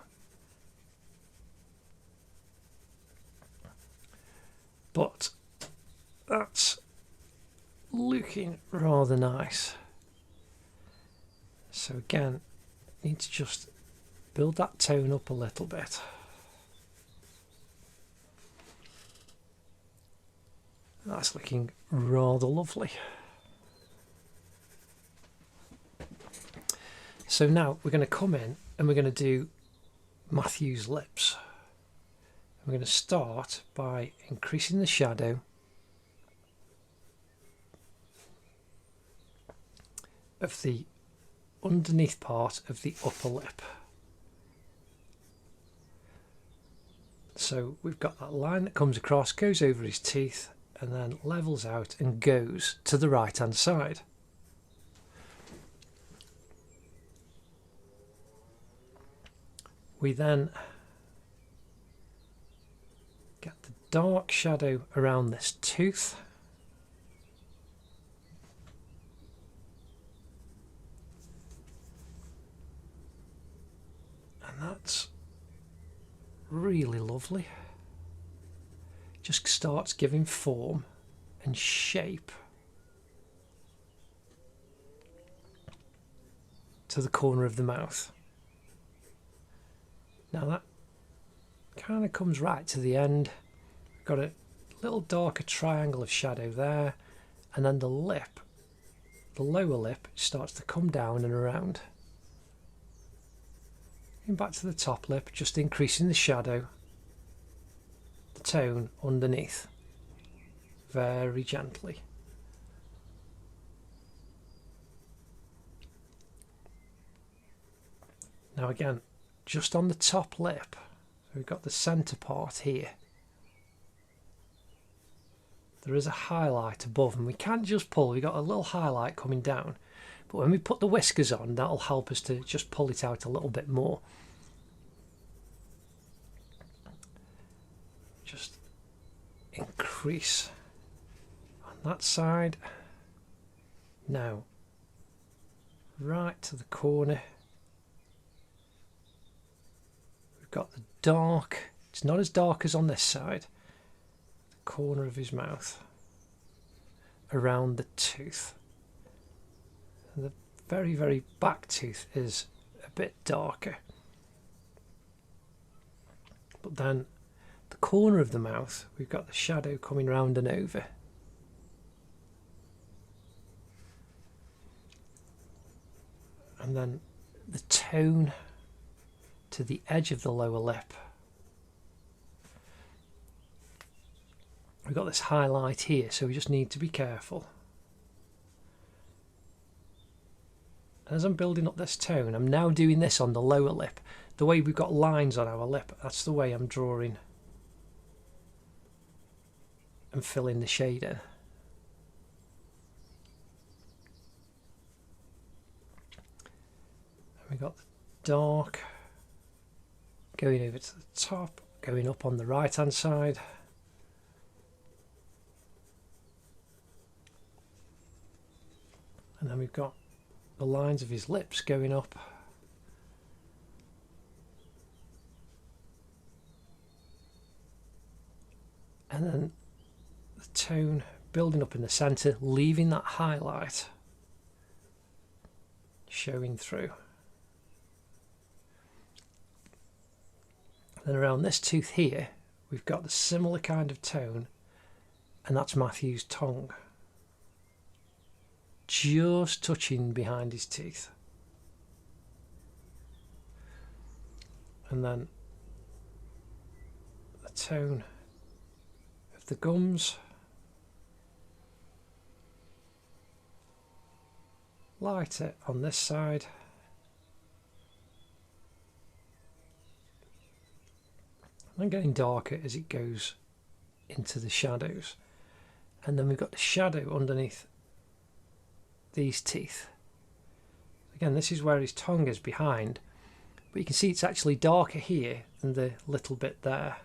But that's looking rather nice. So again, need to just build that tone up a little bit. That's looking rather lovely. So now we're going to come in and we're going to do Matthew's lips. We're going to start by increasing the shadow of the underneath part of the upper lip. So we've got that line that comes across, goes over his teeth, and then levels out and goes to the right hand side. We then get the dark shadow around this tooth. And that's really lovely. Just starts giving form and shape to the corner of the mouth. Now that kind of comes right to the end. We've got a little darker triangle of shadow there, and then the lip, the lower lip, starts to come down and around. And back to the top lip, just increasing the shadow, the tone underneath, very gently. Now again, just on the top lip, we've got the centre part here. There is a highlight above, and we can't just pull, we've got a little highlight coming down. But when we put the whiskers on, that'll help us to just pull it out a little bit more. Just increase on that side. Now, right to the corner. We've got the dark, it's not as dark as on this side. The corner of his mouth. Around the tooth. The very, very back tooth is a bit darker. But then the corner of the mouth, we've got the shadow coming round and over. And then the tone to the edge of the lower lip. We've got this highlight here, so we just need to be careful. As I'm building up this tone, I'm now doing this on the lower lip. The way we've got lines on our lip, that's the way I'm drawing and filling the shade in. We've got the dark going over to the top, going up on the right hand side. And then we've got the lines of his lips going up. And then the tone building up in the centre, leaving that highlight showing through. Then around this tooth here, we've got the similar kind of tone, and that's Matthew's tongue. Just touching behind his teeth. And then the tone of the gums. Lighter on this side. And getting darker as it goes into the shadows. And then we've got the shadow underneath these teeth. Again, this is where his tongue is behind, but you can see it's actually darker here than the little bit there.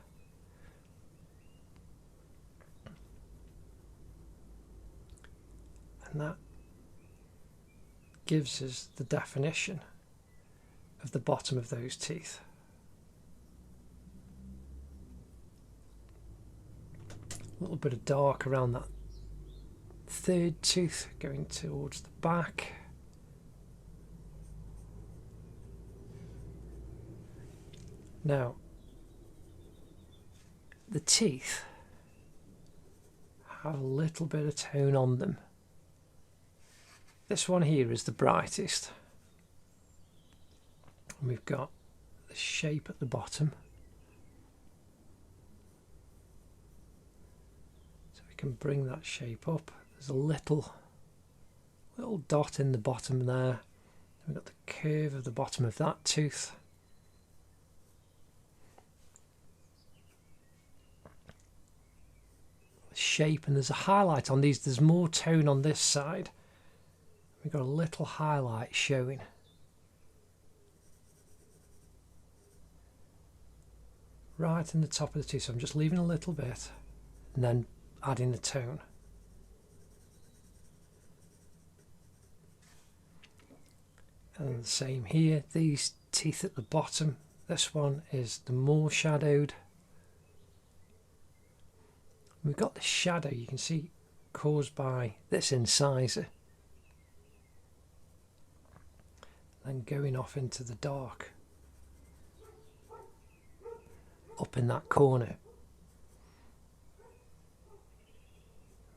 And that gives us the definition of the bottom of those teeth. A little bit of dark around that third tooth going towards the back. Now, the teeth have a little bit of tone on them. This one here is the brightest. And we've got the shape at the bottom. So we can bring that shape up. There's a little dot in the bottom there. We've got the curve of the bottom of that tooth. The shape, and there's a highlight on these. There's more tone on this side. We've got a little highlight showing. Right in the top of the tooth. So I'm just leaving a little bit and then adding the tone. And the same here, these teeth at the bottom, this one is the more shadowed. We've got the shadow, you can see, caused by this incisor. Then going off into the dark, up in that corner.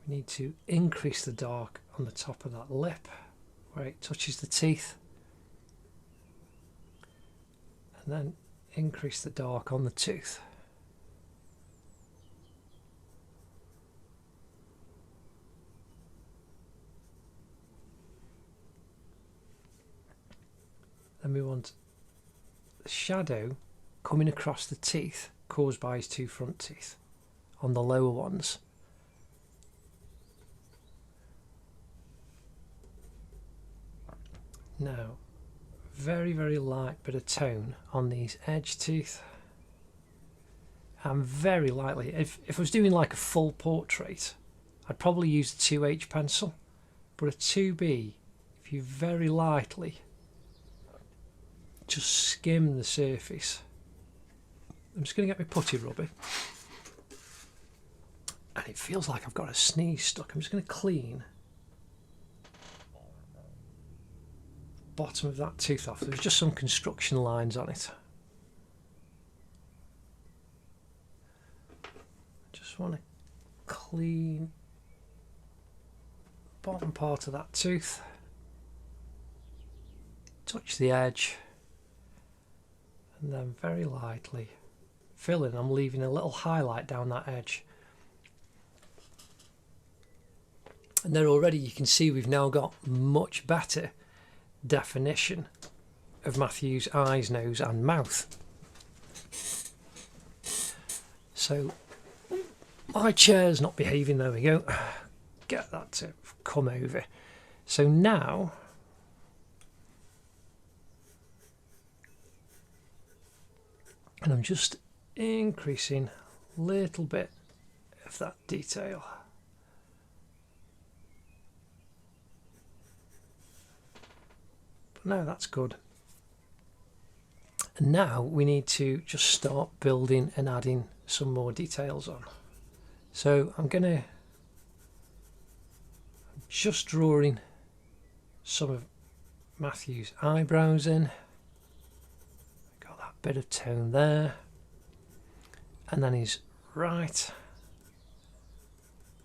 We need to increase the dark on the top of that lip, where it touches the teeth. And then increase the dark on the tooth. Then we want the shadow coming across the teeth caused by his two front teeth on the lower ones. Now, very, very light bit of tone on these edge teeth. And very lightly, if I was doing like a full portrait, I'd probably use a 2H pencil, but a 2B, if you very lightly just skim the surface. I'm just going to get my putty rubber, and it feels like I've got a sneeze stuck. I'm just going to clean bottom of that tooth off. There's just some construction lines on it. Just want to clean the bottom part of that tooth, touch the edge, and then very lightly fill in. I'm leaving a little highlight down that edge. And there already you can see we've now got much better definition of Matthew's eyes, nose and mouth. So my chair's not behaving, there we go. Get that to come over. So now and I'm just increasing a little bit of that detail. But no, that's good. And now we need to just start building and adding some more details on. So I'm just drawing some of Matthew's eyebrows in. Got that bit of tone there. And then his right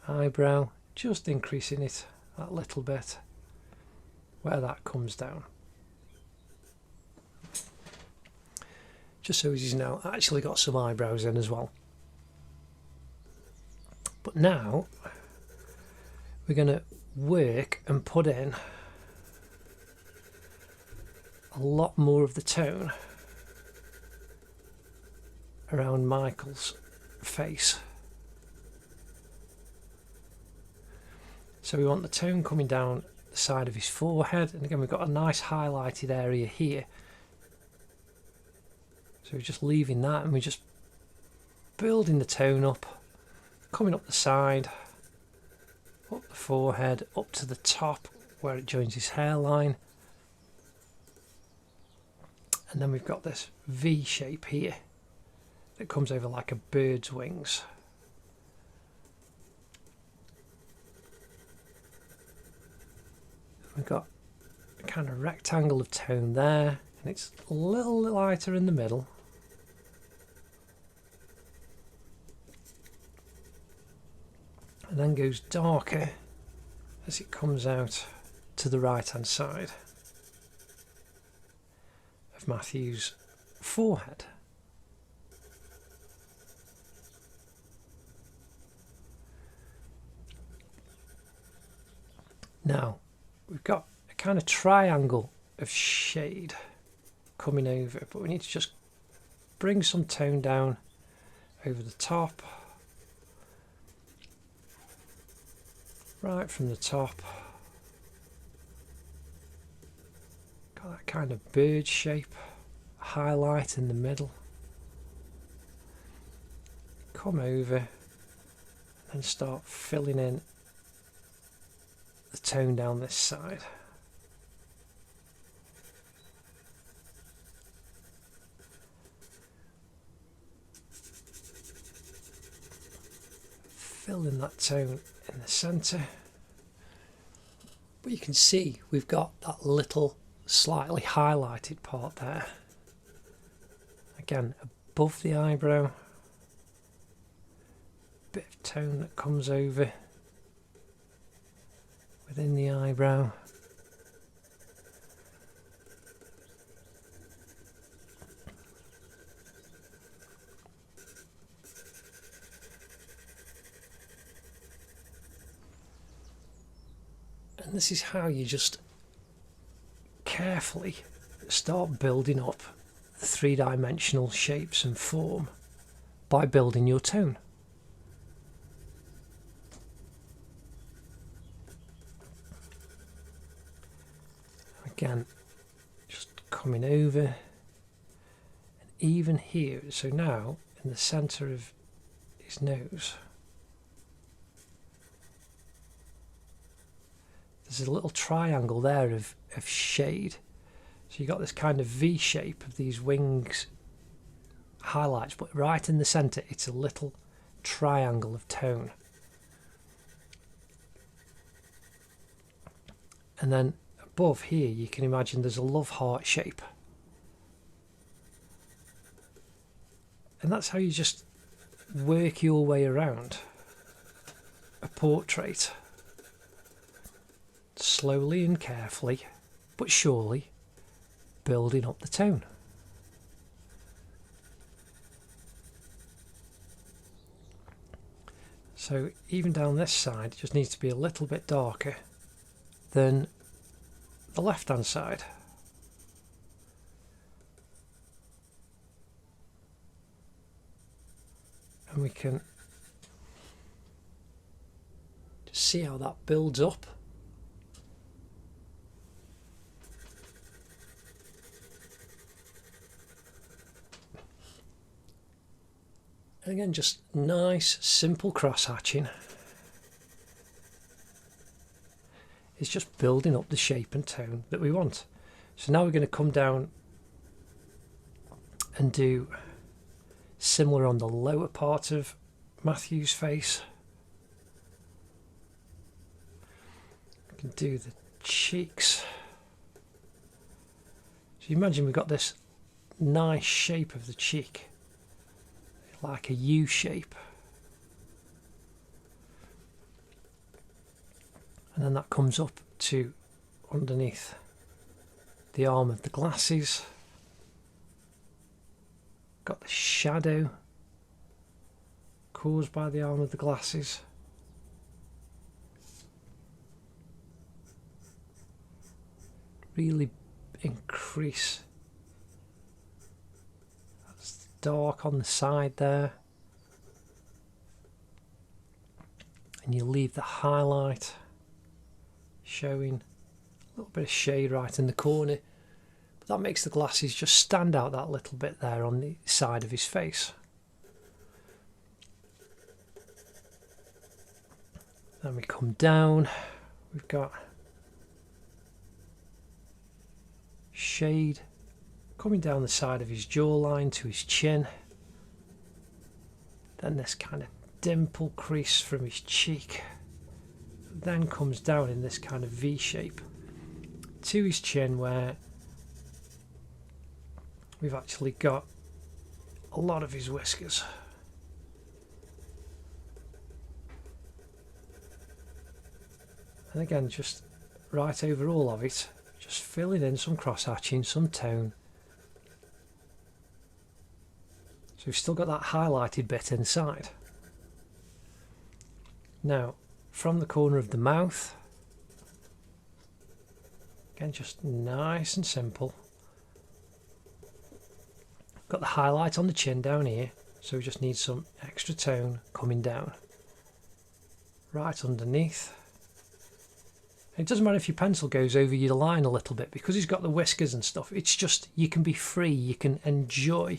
eyebrow, just increasing it that little bit where that comes down. Just so he's now actually got some eyebrows in as well. But now we're going to work and put in a lot more of the tone around Michael's face. So we want the tone coming down the side of his forehead, and again we've got a nice highlighted area here. So we're just leaving that and we're just building the tone up, coming up the side, up the forehead, up to the top where it joins his hairline. And then we've got this V shape here that comes over like a bird's wings. We've got a kind of rectangle of tone there, and it's a little lighter in the middle. And then goes darker as it comes out to the right hand side of Matthew's forehead. Now we've got a kind of triangle of shade coming over, but we need to just bring some tone down over the top, right from the top. Got that kind of bird shape, highlight in the middle. Come over and start filling in the tone down this side. Fill in that tone in the centre. But you can see we've got that little slightly highlighted part there. Again, above the eyebrow. Bit of tone that comes over within the eyebrow. And this is how you just carefully start building up the three-dimensional shapes and form by building your tone. Again, just coming over, and even here, so now in the centre of his nose, there's a little triangle there of shade. So you've got this kind of V shape of these wings highlights, but right in the centre it's a little triangle of tone. And then above here you can imagine there's a love heart shape. And that's how you just work your way around a portrait slowly and carefully, but surely, building up the tone. So even down this side, it just needs to be a little bit darker than the left hand side. And we can just see how that builds up. And again, just nice, simple cross-hatching. It's just building up the shape and tone that we want. So now we're going to come down and do similar on the lower part of Matthew's face. We can do the cheeks. So you imagine we've got this nice shape of the cheek, like a U shape. And then that comes up to underneath the arm of the glasses. Got the shadow caused by the arm of the glasses. Really increase. That's dark on the side there. And you leave the highlight showing a little bit of shade right in the corner. But that makes the glasses just stand out that little bit there on the side of his face. Then we come down, we've got shade coming down the side of his jawline to his chin. Then this kind of dimple crease from his cheek. Then comes down in this kind of V shape to his chin, where we've actually got a lot of his whiskers. And again, just right over all of it, just filling in some cross-hatching, some tone. So we've still got that highlighted bit inside. Now, from the corner of the mouth, again, just nice and simple. Got the highlight on the chin down here, so we just need some extra tone coming down right underneath. It doesn't matter if your pencil goes over your line a little bit, because he's got the whiskers and stuff. It's just, you can be free, you can enjoy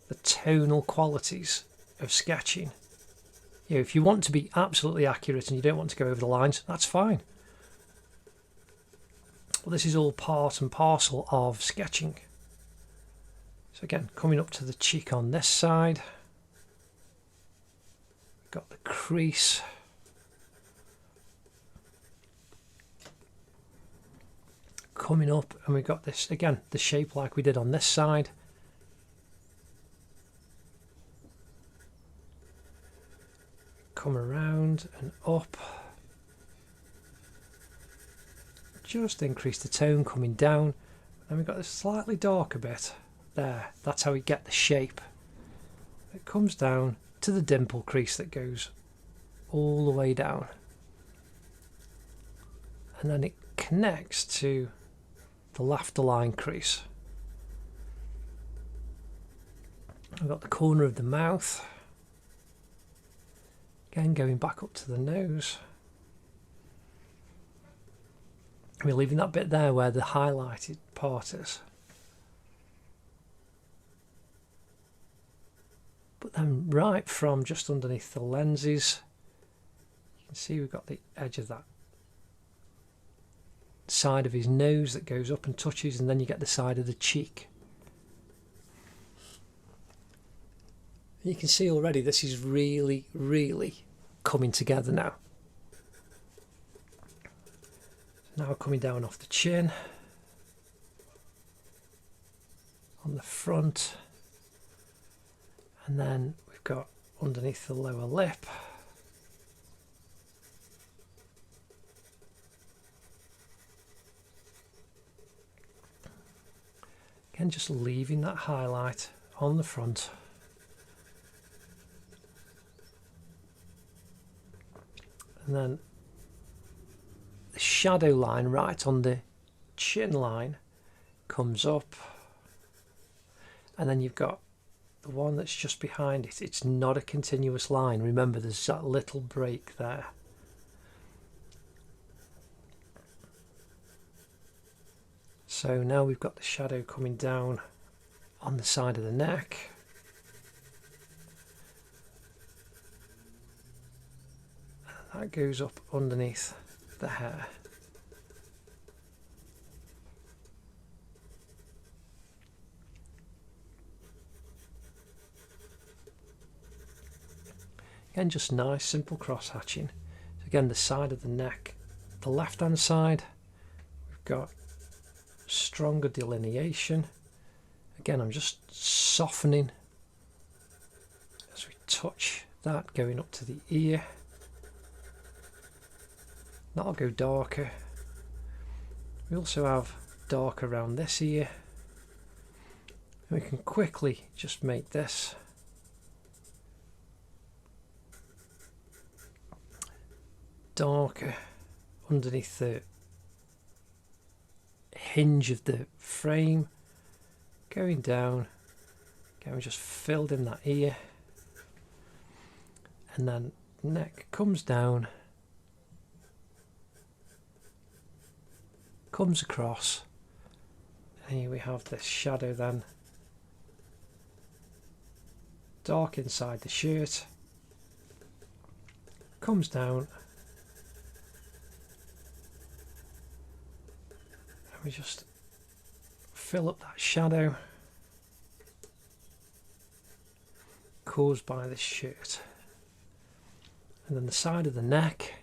the tonal qualities of sketching. You know, if you want to be absolutely accurate and you don't want to go over the lines, that's fine. Well, this is all part and parcel of sketching. So again, coming up to the cheek on this side, got the crease. Coming up, and we've got this, again, the shape like we did on this side. Come around and up. Just increase the tone coming down. Then we've got this slightly darker bit there. That's how we get the shape. It comes down to the dimple crease that goes all the way down. And then it connects to the laughter line crease. We've got the corner of the mouth. Again, going back up to the nose. We're leaving that bit there where the highlighted part is. But then right from just underneath the lenses, you can see we've got the edge of that side of his nose that goes up and touches, and then you get the side of the cheek. You can see already this is really, really coming together now. Now coming down off the chin, on the front, And then we've got underneath the lower lip. Again, just leaving that highlight on the front. And then the shadow line right on the chin line comes up. And then you've got the one that's just behind it. It's not a continuous line. Remember, there's that little break there. So now we've got the shadow coming down on the side of the neck. And that goes up underneath the hair. Again, just nice, simple cross hatching. So again, the side of the neck, the left-hand side, we've got stronger delineation. Again, I'm just softening as we touch that, going up to the ear. That'll go darker. We also have dark around this ear. And we can quickly just make this darker underneath the hinge of the frame, going down. Again, we just filled in that ear, and then neck comes down, comes across, and here we have this shadow then, dark inside the shirt, comes down. We just fill up that shadow caused by this shirt. And then the side of the neck,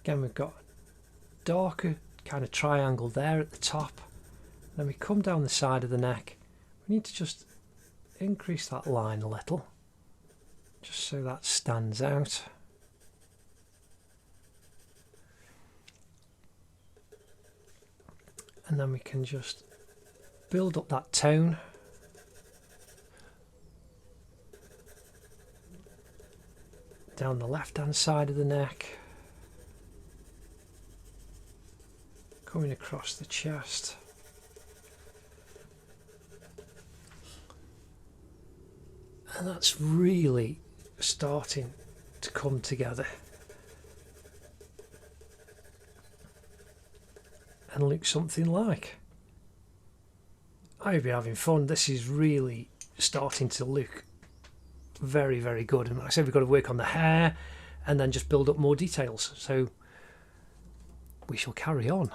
again we've got a darker kind of triangle there at the top. Then we come down the side of the neck. We need to just increase that line a little, just so that stands out. And then we can just build up that tone. Down the left-hand side of the neck. Coming across the chest. And that's really starting to come together. And look something like. I hope you're having fun. This is really starting to look very, very good. And like I said, we've got to work on the hair and then just build up more details. So we shall carry on.